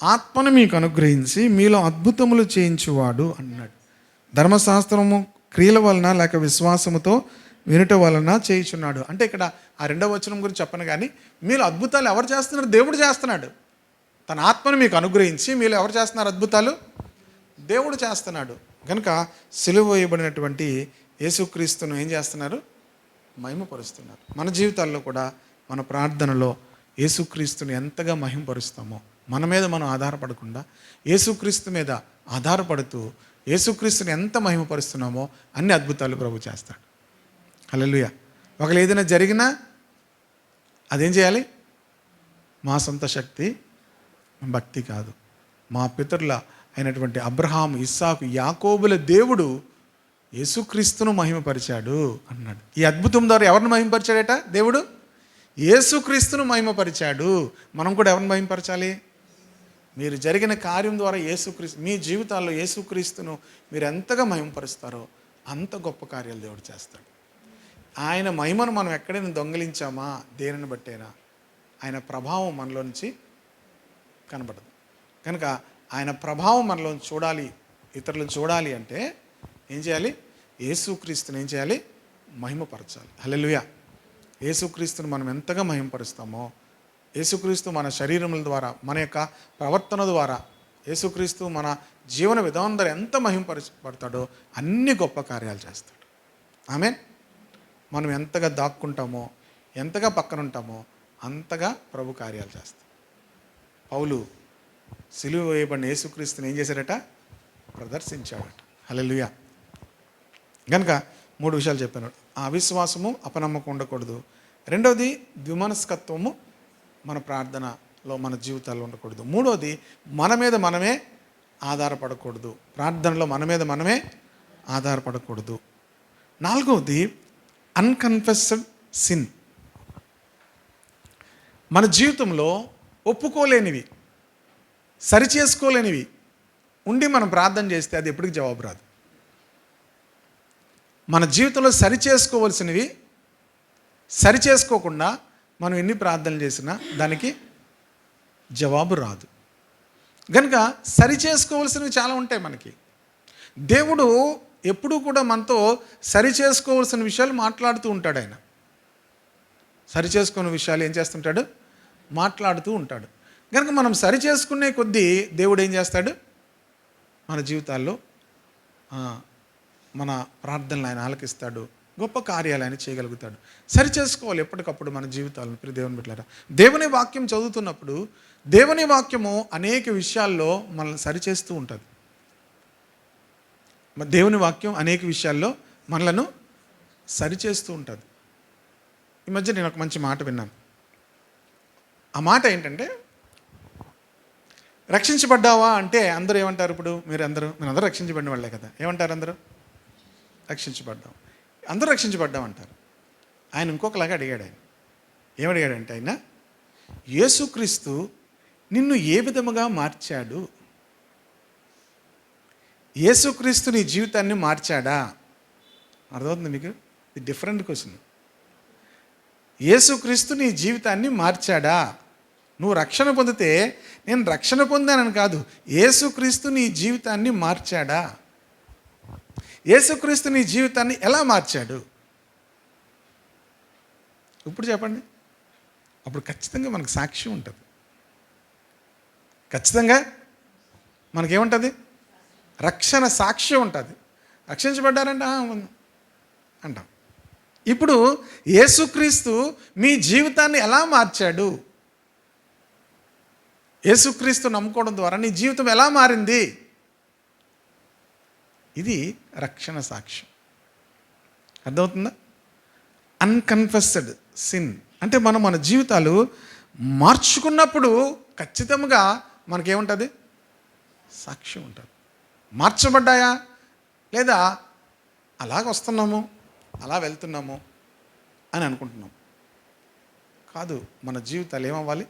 ఆత్మను మీకు అనుగ్రహించి మీలో అద్భుతములు చేయించువాడు అన్నాడు. ధర్మశాస్త్రము క్రియల వలన లేక విశ్వాసముతో వినుట వలన చేయించున్నాడు. అంటే ఇక్కడ ఆ 2వ వచనం గురించి చెప్పను కానీ మీలో అద్భుతాలు ఎవరు చేస్తున్నారు? దేవుడు చేస్తున్నాడు. తన ఆత్మను మీకు అనుగ్రహించి మీలో ఎవరు చేస్తున్నారు అద్భుతాలు? దేవుడు చేస్తున్నాడు. కనుక సిలువ వేయబడినటువంటి యేసుక్రీస్తును ఏం చేస్తున్నారు? మహిమపరుస్తున్నారు. మన జీవితాల్లో కూడా మన ప్రార్థనలో యేసుక్రీస్తుని ఎంతగా మహిమపరుస్తామో, మన మీద మనం ఆధారపడకుండా యేసుక్రీస్తు మీద ఆధారపడుతూ యేసుక్రీస్తుని ఎంత మహిమపరుస్తున్నామో అన్ని అద్భుతాలు ప్రభు చేస్తాడు. హల్లెలూయా. ఒకవేళ ఏదైనా జరిగినా అదేం చేయాలి? మా సొంత శక్తి, భక్తి కాదు. మా పితరుల అయినటువంటి అబ్రహాము, ఇస్సాకు, యాకోబుల దేవుడు యేసుక్రీస్తును మహిమపరిచాడు అన్నాడు. ఈ అద్భుతం ద్వారా ఎవరిని మహిమపరిచాడట? దేవుడు యేసుక్రీస్తును మహిమపరిచాడు. మనం కూడా ఎవరిని మహిమపరచాలి? మీరు జరిగిన కార్యం ద్వారా యేసుక్రీస్తు, మీ జీవితాల్లో యేసుక్రీస్తును మీరు ఎంతగా మహిమపరుస్తారో అంత గొప్ప కార్యాలు దేవుడు చేస్తాడు. ఆయన మహిమను మనం ఎక్కడైనా దొంగిలించామా, దేనిని బట్టైనా ఆయన ప్రభావం మనలో నుంచి కనబడదు. కనుక ఆయన ప్రభావం మనలో చూడాలి, ఇతరులను చూడాలి అంటే ఏం చేయాలి? యేసుక్రీస్తుని ఏం చేయాలి? మహిమపరచాలి. హల్లెలూయా. యేసుక్రీస్తుని మనం ఎంతగా మహిమపరుస్తామో, యేసుక్రీస్తు మన శరీరముల ద్వారా, మన యొక్క ప్రవర్తన ద్వారా, యేసుక్రీస్తు మన జీవన విధానం ద్వారా ఎంత మహిమపరచబడతాడో అన్ని గొప్ప కార్యాలు చేస్తాడు. ఆమేన్. మనం ఎంతగా దాక్కుంటామో, ఎంతగా పక్కన ఉంటామో అంతగా ప్రభు కార్యాలు చేస్తాం. పౌలు సిలువ వేయబడిన యేసుక్రీస్తుని ఏం చేశాడట? ప్రదర్శించాడట. హల్లెలూయా. కనుక 3 విషయాలు చెప్పాను. ఆ అవిశ్వాసము, అపనమ్మకం ఉండకూడదు. 2వది ద్విమనస్కత్వము మన ప్రార్థన మన జీవితాల్లో ఉండకూడదు. మూడోది, మన మీద మనమే ఆధారపడకూడదు. ప్రార్థనలో మన మీద మనమే ఆధారపడకూడదు. నాలుగవది, అన్కన్ఫెస్డ్ సిన్. మన జీవితంలో ఒప్పుకోలేనివి, సరిచేసుకోలేనివి ఉండి మనం ప్రార్థన చేస్తే అది ఎప్పటికీ జవాబు రాదు. మన జీవితంలో సరిచేసుకోవలసినవి సరిచేసుకోకుండా మనం ఎన్ని ప్రార్థనలు చేసినా దానికి జవాబు రాదు. కనుక సరిచేసుకోవలసినవి చాలా ఉంటాయి మనకి. దేవుడు ఎప్పుడూ కూడా మనతో సరిచేసుకోవలసిన విషయాలు మాట్లాడుతూ ఉంటాడు. ఆయన సరిచేసుకునే విషయాలు ఏం చేస్తుంటాడు? మాట్లాడుతూ ఉంటాడు. కనుక మనం సరిచేసుకునే కొద్దీ దేవుడు ఏం చేస్తాడు? మన జీవితాల్లో మన ప్రార్థనలు ఆయన ఆలకిస్తాడు, గొప్ప కార్యాలు ఆయన చేయగలుగుతాడు. సరిచేసుకోవాలి ఎప్పటికప్పుడు మన జీవితాలను. ప్రియ దేవుని బిడ్డలారా, దేవుని వాక్యం చదువుతున్నప్పుడు దేవుని వాక్యము అనేక విషయాల్లో మనల్ని సరిచేస్తూ ఉంటుంది. దేవుని వాక్యం అనేక విషయాల్లో మనలను సరిచేస్తూ ఉంటుంది. ఈ మధ్య నేను ఒక మంచి మాట విన్నాను. ఆ మాట ఏంటంటే, రక్షించబడ్డావా అంటే అందరూ ఏమంటారు? ఇప్పుడు మీరందరూ రక్షించబడిన వాళ్ళే కదా. ఏమంటారు అందరూ? రక్షించబడ్డాం, అందరూ రక్షించబడ్డాం అంటారు. ఆయన ఇంకొకలాగా అడిగాడు. ఆయన ఏమడిగాడంటే, ఆయన యేసుక్రీస్తు నిన్ను ఏ విధముగా మార్చాడు? యేసుక్రీస్తు నీ జీవితాన్ని మార్చాడా? అర్థమవుతుంది మీకు? ఇది డిఫరెంట్ క్వశ్చన్. యేసుక్రీస్తు నీ జీవితాన్ని మార్చాడా? నువ్వు రక్షణ పొందితే నేను రక్షణ పొందానని కాదు, యేసుక్రీస్తు నీ జీవితాన్ని మార్చాడా? యేసుక్రీస్తు నీ జీవితాన్ని ఎలా మార్చాడు? ఇప్పుడు చెప్పండి. అప్పుడు ఖచ్చితంగా మనకు సాక్ష్యం ఉంటుంది. ఖచ్చితంగా మనకేముంటుంది? రక్షణ సాక్ష్యం ఉంటుంది. రక్షించబడ్డారంటే అంటాం. ఇప్పుడు యేసుక్రీస్తు మీ జీవితాన్ని ఎలా మార్చాడు? యేసుక్రీస్తు నమ్ముకోవడం ద్వారా నీ జీవితం ఎలా మారింది? ఇది రక్షణ సాక్ష్యం. అర్థమవుతుందా? అన్కన్ఫెస్డ్ సిన్ అంటే మనం మన జీవితాలు మార్చుకున్నప్పుడు ఖచ్చితంగా మనకేముంటుంది? సాక్ష్యం ఉంటుంది. మార్చబడ్డాయా లేదా అలాగ వస్తున్నాము, అలా వెళ్తున్నాము అని అనుకుంటున్నాం. కాదు, మన జీవితాలు ఏమవ్వాలి?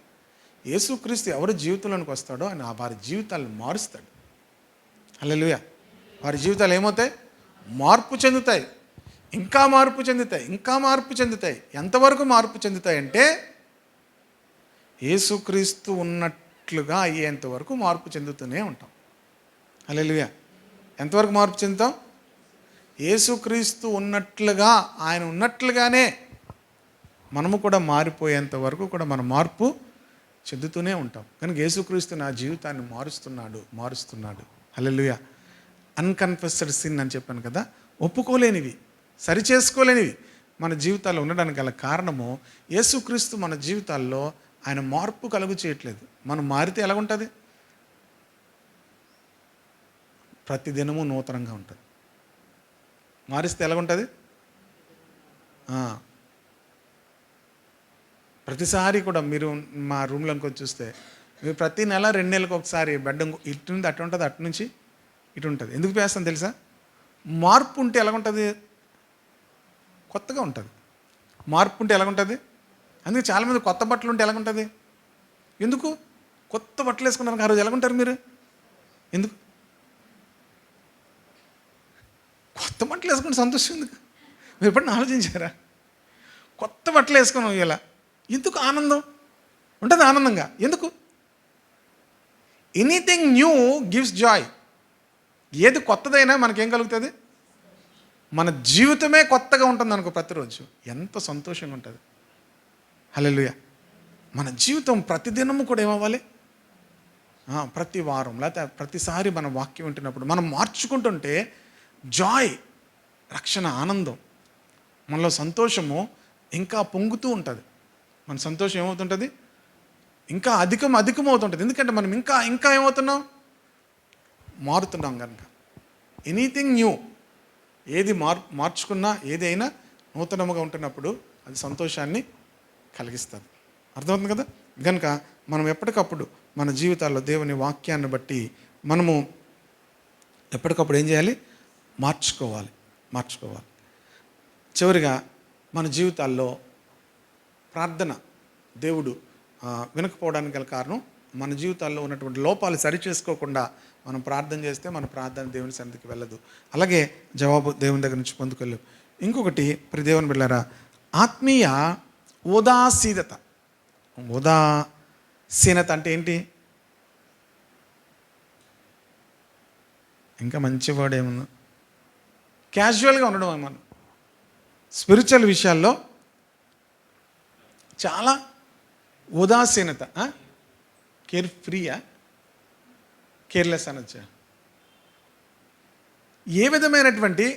యేసుక్రీస్తు ఎవరి జీవితంలోనికి వస్తాడో ఆయన వారి జీవితాలను మారుస్తాడు. హల్లెలూయా. వారి జీవితాలు ఏమవుతాయి? మార్పు చెందుతాయి, ఇంకా మార్పు చెందుతాయి, ఇంకా మార్పు చెందుతాయి. ఎంతవరకు మార్పు చెందుతాయి అంటే యేసుక్రీస్తు ఉన్నట్లుగా అయ్యేంతవరకు మార్పు చెందుతూనే ఉంటాం. హల్లెలూయా. ఎంతవరకు మార్పు చెందుతాం? యేసుక్రీస్తు ఉన్నట్లుగా, ఆయన ఉన్నట్లుగానే మనము కూడా మారిపోయేంత వరకు కూడా మన మార్పు చెందుతూనే ఉంటాం. కనుక యేసుక్రీస్తు నా జీవితాన్ని మారుస్తున్నాడు. హల్లెలూయా. అన్కన్ఫెస్డ్ సిన్ అని చెప్పాను కదా. ఒప్పుకోలేనివి, సరిచేసుకోలేనివి మన జీవితాల్లో ఉండడానికి గల కారణము యేసుక్రీస్తు మన జీవితాల్లో ఆయన మార్పు కలుగు చేయట్లేదు. మనం మారితే ఎలాగుంటుంది? ప్రతిదినము నూతనంగా ఉంటుంది. మారిస్తే ఎలాగుంటుంది? ప్రతిసారి కూడా మీరు మా రూమ్లోకి వచ్చి చూస్తే మీరు ప్రతి నెల 2 నెలలకు ఒకసారి బెడ్ ఇటు నుండి అటు ఉంటుంది, అటు నుంచి ఇటు ఉంటుంది. ఎందుకు వేస్తాం తెలుసా? మార్పు ఉంటే ఎలాగుంటుంది? కొత్తగా ఉంటుంది. మార్పు ఉంటే ఎలాగుంటుంది? అందుకే చాలామంది కొత్త బట్టలు ఉంటే ఎలాగుంటుంది? ఎందుకు? కొత్త బట్టలు వేసుకున్నారు ఆ రోజు ఎలాగుంటారు మీరు? ఎందుకు? కొత్త బట్టలు వేసుకుంటే సంతోషం ఎందుకు? మీరు ఎప్పుడైనా ఆలోచించారా? కొత్త బట్టలు వేసుకున్నాం ఇలా ఎందుకు? ఆనందం ఉంటుంది, ఆనందంగా. ఎందుకు? Anything new gives Joy. ఏది కొత్తదైనా మనకేం కలుగుతుంది? మన జీవితమే కొత్తగా ఉంటుంది అనుకో, ప్రతిరోజు ఎంత సంతోషంగా ఉంటుంది. హల్లెలూయా. మన జీవితం ప్రతిదినము కూడా ఏమవ్వాలి? ప్రతి వారం లేకపోతే ప్రతిసారి మన వాక్యం వింటున్నప్పుడు మనం మార్చుకుంటుంటే జాయ్, రక్షణ, ఆనందం, మనలో సంతోషము ఇంకా పొంగుతూ ఉంటుంది. మన సంతోషం ఏమవుతుంటుంది? ఇంకా అధికమవుతుంటుంది. ఎందుకంటే మనం ఇంకా ఏమవుతున్నాం? మారుతున్నాం కనుక. ఎనీథింగ్ న్యూ, ఏది మార్చుకున్నా, ఏదైనా నూతనముగా ఉంటున్నప్పుడు అది సంతోషాన్ని కలిగిస్తుంది. అర్థమవుతుంది కదా? కనుక మనం ఎప్పటికప్పుడు మన జీవితాల్లో దేవుని వాక్యాన్ని బట్టి మనము ఎప్పటికప్పుడు ఏం చేయాలి? మార్చుకోవాలి. చివరిగా మన జీవితాల్లో ప్రార్థన దేవుడు వినకపోవడానికి గల కారణం, మన జీవితాల్లో ఉన్నటువంటి లోపాలు సరిచేసుకోకుండా మనం ప్రార్థన చేస్తే మన ప్రార్థన దేవుని సన్నిధికి వెళ్ళదు. అలాగే జవాబు దేవుని దగ్గర నుంచి పొందుకోలేవు. ఇంకొకటి దేవుని బిడ్డలారా, ఆత్మీయ ఉదాసీనత. ఉదాసీనత అంటే ఏంటి? ఇంకా మంచి వర్డ్ ఏమన్నా, క్యాజువల్గా ఉండడం. మనం స్పిరిచువల్ విషయాల్లో చాలా ఉదాసీనత. కేర్లెస్ అనొచ్చా? ఏ విధమైనటువంటి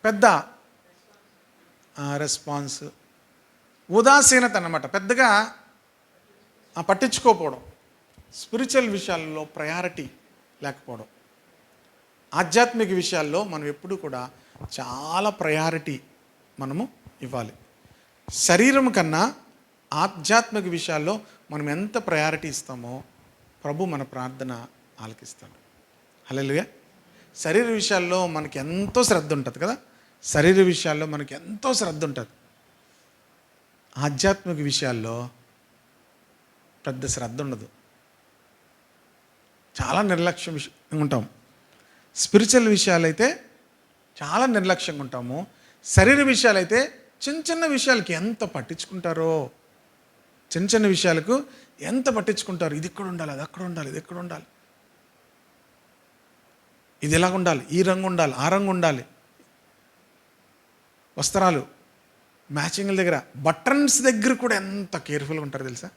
పెద్ద రెస్పాన్స్, ఉదాసీనత అన్నమాట. పెద్దగా పట్టించుకోకపోవడం, స్పిరిచువల్ విషయాల్లో ప్రయారిటీ లేకపోవడం. ఆధ్యాత్మిక విషయాల్లో మనం ఎప్పుడూ కూడా చాలా ప్రయారిటీ మనము ఇవ్వాలి. శరీరం కన్నా ఆధ్యాత్మిక విషయాల్లో మనం ఎంత ప్రయారిటీ ఇస్తామో ప్రభు మన ప్రార్థన ఆలకిస్తాడు. హల్లెలూయా. శరీర విషయాల్లో మనకి ఎంతో శ్రద్ధ ఉంటుంది కదా, శరీర విషయాల్లో మనకి ఎంతో శ్రద్ధ ఉంటుంది. ఆధ్యాత్మిక విషయాల్లో పెద్ద శ్రద్ధ ఉండదు, చాలా నిర్లక్ష్యం ఉంటాం. స్పిరిచువల్ విషయాలైతే చాలా నిర్లక్ష్యంగా ఉంటాము. శరీర విషయాలైతే చిన్న చిన్న విషయాలకి ఎంత పట్టించుకుంటారో, చిన్న చిన్న విషయాలకు ఎంత పట్టించుకుంటారు. ఇది ఇక్కడ ఉండాలి, అది అక్కడ ఉండాలి, ఇది ఎక్కడ ఉండాలి, ఇది ఎలాగ ఉండాలి, ఈ రంగు ఉండాలి, ఆ రంగు ఉండాలి. వస్త్రాలు మ్యాచింగ్ల దగ్గర, బటన్స్ దగ్గర కూడా ఎంత కేర్ఫుల్గా ఉంటారు తెలుసా?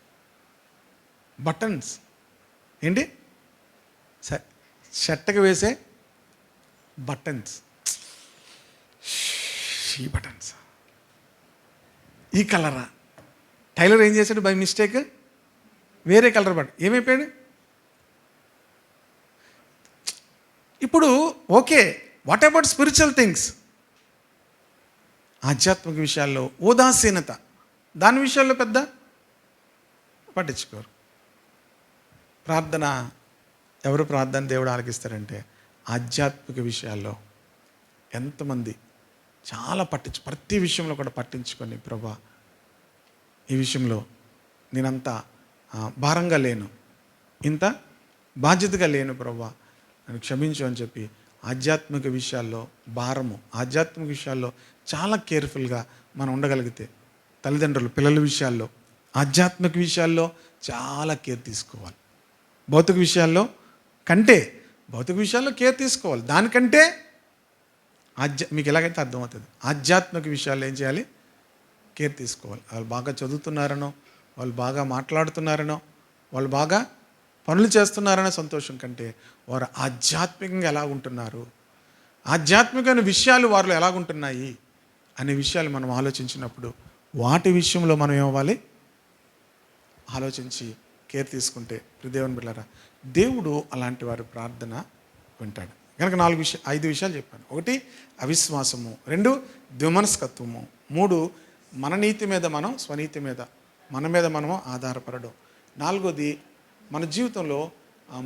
బటన్స్ ఏంటి? షర్ట్కి వేసే బటన్స్, ఈ బటన్స్ ఈ కలరా? టైలర్ ఏం చేశాడు? బై మిస్టేక్ వేరే కలర్ బటన్ ఏమైపోయాడు? ఇప్పుడు okay, what about spiritual things? ఆధ్యాత్మిక విషయాల్లో ఉదాసీనత, దాని విషయాల్లో పెద్ద పట్టించుకోరు. ప్రార్థన, ఎవరు ప్రార్థన దేవుడు ఆలకిస్తారంటే ఆధ్యాత్మిక విషయాల్లో ఎంతమంది చాలా ప్రతి విషయంలో కూడా పట్టించుకొని, ప్రభా ఈ విషయంలో నేనంత భారంగా లేను, ఇంత బాధ్యతగా లేను, ప్రభా నన్ను క్షమించు అని చెప్పి ఆధ్యాత్మిక విషయాల్లో భారము, ఆధ్యాత్మిక విషయాల్లో చాలా కేర్ఫుల్గా మనం ఉండగలిగితే, తల్లిదండ్రులు పిల్లల విషయాల్లో ఆధ్యాత్మిక విషయాల్లో చాలా కేర్ తీసుకోవాలి. భౌతిక విషయాల్లో కంటే భౌతిక విషయాల్లో కేర్ తీసుకోవాలి. దానికంటే మీకు ఎలాగైతే అర్థమవుతుంది, ఆధ్యాత్మిక విషయాల్లో ఏం చేయాలి? కేర్ తీసుకోవాలి. వాళ్ళు బాగా చదువుతున్నారనో, వాళ్ళు బాగా మాట్లాడుతున్నారనో, వాళ్ళు బాగా పనులు చేస్తున్నారనే సంతోషం కంటే వారు ఆధ్యాత్మికంగా ఎలా ఉంటున్నారు, ఆధ్యాత్మికమైన విషయాలు వారిలో ఎలాగుంటున్నాయి అనే విషయాలు మనం ఆలోచించినప్పుడు వాటి విషయంలో మనం ఏమవ్వాలి? ఆలోచించి కేర్ తీసుకుంటే దేవుని బిడ్డలారా, దేవుడు అలాంటి వారి ప్రార్థన వింటాడు. కనుక 5 విషయాలు చెప్పాను. 1 అవిశ్వాసము, 2 ద్విమనస్కత్వము, 3 మన నీతి మీద మనం స్వనీతి మీద మన మీద మనము ఆధారపడడం, 4ది మన జీవితంలో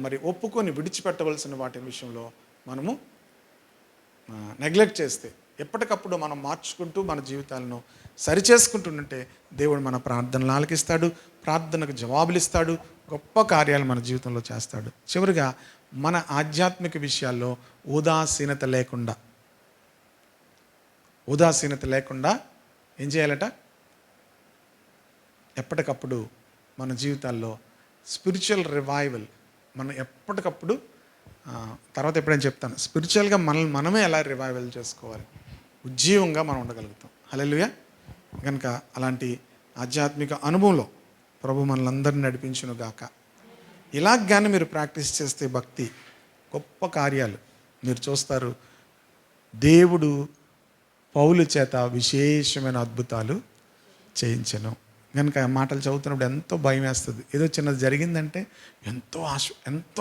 మరి ఒప్పుకొని విడిచిపెట్టవలసిన వాటి విషయంలో మనము నెగ్లెక్ట్ చేస్తే, ఎప్పటికప్పుడు మనం మార్చుకుంటూ మన జీవితాలను సరిచేసుకుంటుంటే దేవుడు మన ప్రార్థనలు ఆలకిస్తాడు, ప్రార్థనకు జవాబులు ఇస్తాడు, గొప్ప కార్యాలు మన జీవితంలో చేస్తాడు. చివరిగా మన ఆధ్యాత్మిక విషయాల్లో ఉదాసీనత లేకుండా ఏం చేయాలట? ఎప్పటికప్పుడు మన జీవితాల్లో స్పిరిచువల్ రివైవల్ మనం ఎప్పటికప్పుడు, తర్వాత ఎప్పుడైనా చెప్తాను, స్పిరిచువల్గా మనమే ఎలా రివైవల్ చేసుకోవాలి, ఉజ్జీవంగా మనం ఉండగలుగుతాం. హల్లెలూయా. కనుక అలాంటి ఆధ్యాత్మిక అనుభవంలో ప్రభు మనలందరినీ నడిపించును గాక. ఇలాగానే మీరు ప్రాక్టీస్ చేస్తే భక్తి గొప్ప కార్యాలు మీరు చూస్తారు. దేవుడు పౌలు చేత విశేషమైన అద్భుతాలు చేయించెను. కనుక ఆ మాటలు చదువుతున్నప్పుడు ఎంతో భయం వేస్తుంది. ఏదో చిన్నది జరిగిందంటే ఎంతో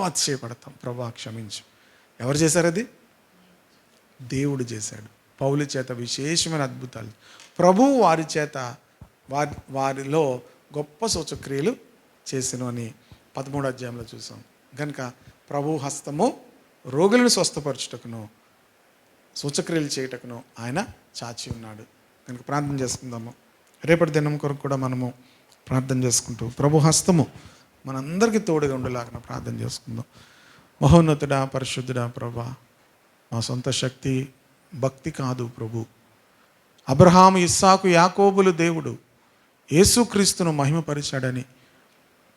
అతిశయపడతాం. ప్రభా క్షమించు. ఎవరు చేశారు అది? దేవుడు చేశాడు. పౌలు చేత విశేషమైన అద్భుతాలు, ప్రభు వారి చేత వారిలో గొప్ప సూచక్రియలు చేసెను అని 13వ అధ్యాయంలో చూసాం. కనుక ప్రభు హస్తము రోగులను స్వస్థపరచుటకును సూచక్రియలు చేయుటకును ఆయన చాచి ఉన్నాడు. కనుక ప్రార్థన చేసుకుందాము. రేపటి దినం కొరకు కూడా మనము ప్రార్థన చేసుకుంటూ ప్రభు హస్తము మనందరికీ తోడుగా ఉండేలాగా ప్రార్థన చేసుకుందాం. మహోన్నతుడా, పరిశుద్ధుడా ప్రభా, మా సొంత శక్తి భక్తి కాదు ప్రభు. అబ్రహాము, ఇస్సాకు, యాకోబులు దేవుడు యేసుక్రీస్తును మహిమపరిచాడని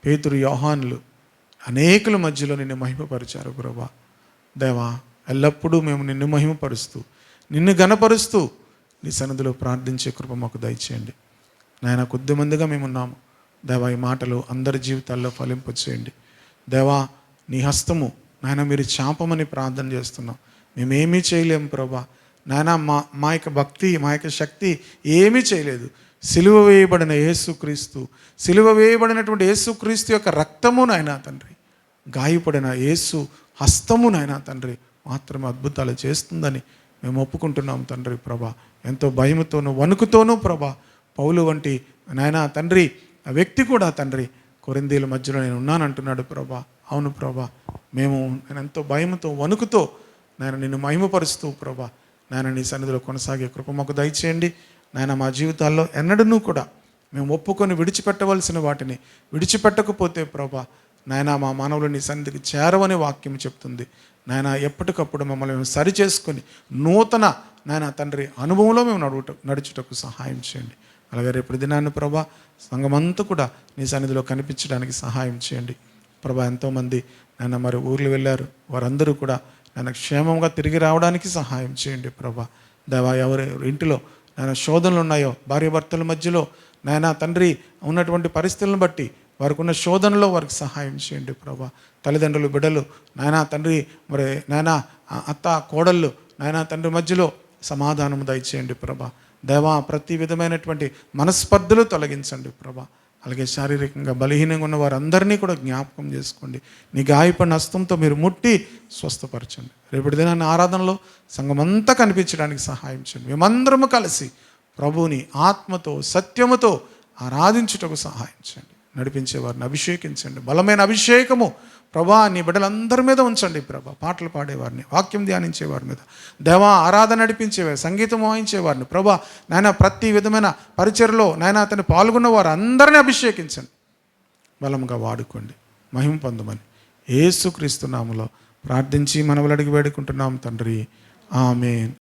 పేతురు, యోహానులు అనేకుల మధ్యలో నిన్ను మహిమపరిచారు ప్రభా. దేవా, ఎల్లప్పుడూ మేము నిన్ను మహిమపరుస్తూ నిన్ను గణపరుస్తూ నీ సన్నిధిలో ప్రార్థించే కృప మాకు దయచేయండి నాయన. కొద్దిమందిగా మేమున్నాము దేవా, ఈ మాటలు అందరి జీవితాల్లో ఫలింపచేయండి దేవా. నీ హస్తము నాయన మీరు చాపమని ప్రార్థన చేస్తున్నాం. మేమేమీ చేయలేము ప్రభా నాయన. మా యొక్క భక్తి, మా యొక్క శక్తి ఏమీ చేయలేదు. సిలువ వేయబడిన యేసుక్రీస్తు, సిలువ వేయబడినటువంటి యేసుక్రీస్తు యొక్క రక్తము నాయన తండ్రి, గాయపడిన యేసు హస్తము నాయన తండ్రి మాత్రమే అద్భుతాలు చేస్తుందని మేము ఒప్పుకుంటున్నాం తండ్రి ప్రభా. ఎంతో భయముతోనూ వణుకుతోనూ ప్రభా పౌలు వంటి నాయన తండ్రి ఆ వ్యక్తి కూడా తండ్రి కొరింథీల మధ్యలో నేను ఉన్నానంటున్నాడు ప్రభా. అవును ప్రభా, మేము నేను ఎంతో భయముతో వణుకుతో నాయన నిన్ను మహిమపరుస్తూ ప్రభా నాయన నీ సన్నిధిలో కొనసాగే కృప మాకు దయచేయండి నాయన. మా జీవితాల్లో ఎన్నడూ కూడా మేము ఒప్పుకొని విడిచిపెట్టవలసిన వాటిని విడిచిపెట్టకపోతే ప్రభా నాయన మా మానవులు నీ సన్నిధికి చేరవని వాక్యం చెప్తుంది నాయన. ఎప్పటికప్పుడు మమ్మల్ని మేము సరి చేసుకొని నూతన నాయన తండ్రి అనుభవంలో మేము నడుచుటకు సహాయం చేయండి. అలాగే రేపు దినాన్ని ప్రభా సంఘమంతా కూడా నీ సన్నిధిలో కనిపించడానికి సహాయం చేయండి ప్రభా. ఎంతోమంది నాయన మరి ఊర్లు వెళ్ళారు, వారందరూ కూడా నాయన క్షేమంగా తిరిగి రావడానికి సహాయం చేయండి ప్రభా. దేవా, ఎవరి ఇంటిలో నాయన శోధనలు ఉన్నాయో, భార్యాభర్తల మధ్యలో నాయన తండ్రి ఉన్నటువంటి పరిస్థితులను బట్టి వారికి ఉన్న శోధనలో వారికి సహాయం చేయండి ప్రభా. తల్లిదండ్రులు, బిడ్డలు నాయన తండ్రి మరి నాయన అత్త, కోడళ్ళు నాయన తండ్రి మధ్యలో సమాధానం దయచేయండి ప్రభా. దేవా, ప్రతి విధమైనటువంటి మనస్పర్ధలు తొలగించండి ప్రభా. అలాగే శారీరకంగా బలహీనంగా ఉన్న వారందరినీ కూడా జ్ఞాపకం చేసుకోండి. నీ గాయపడిన హస్తంతో మీరు ముట్టి స్వస్థపరచండి. రేపటి దినాన్ని ఆరాధనలో సంఘమంతా కనిపించడానికి సహాయం చేయండి. మేమందరము కలిసి ప్రభువుని ఆత్మతో సత్యముతో ఆరాధించుటకు సహాయం చేయండి. నడిపించేవారిని అభిషేకించండి. బలమైన అభిషేకము ప్రభా నీ బిడ్డలందరి మీద ఉంచండి ప్రభా. పాటలు పాడేవారిని, వాక్యం ధ్యానించేవారి మీద దేవా, ఆరాధన నడిపించేవారు, సంగీతం వాయించేవారిని ప్రభా నాయన, ప్రతి విధమైన పరిచర్లో నాయన అతను పాల్గొన్న వారు అందరినీ అభిషేకించండి. బలంగా వాడుకోండి, మహిమ పొందమని యేసుక్రీస్తు నామములో ప్రార్థించి మనవులు అడిగి వేడుకుంటున్నాం తండ్రి. ఆమేన్.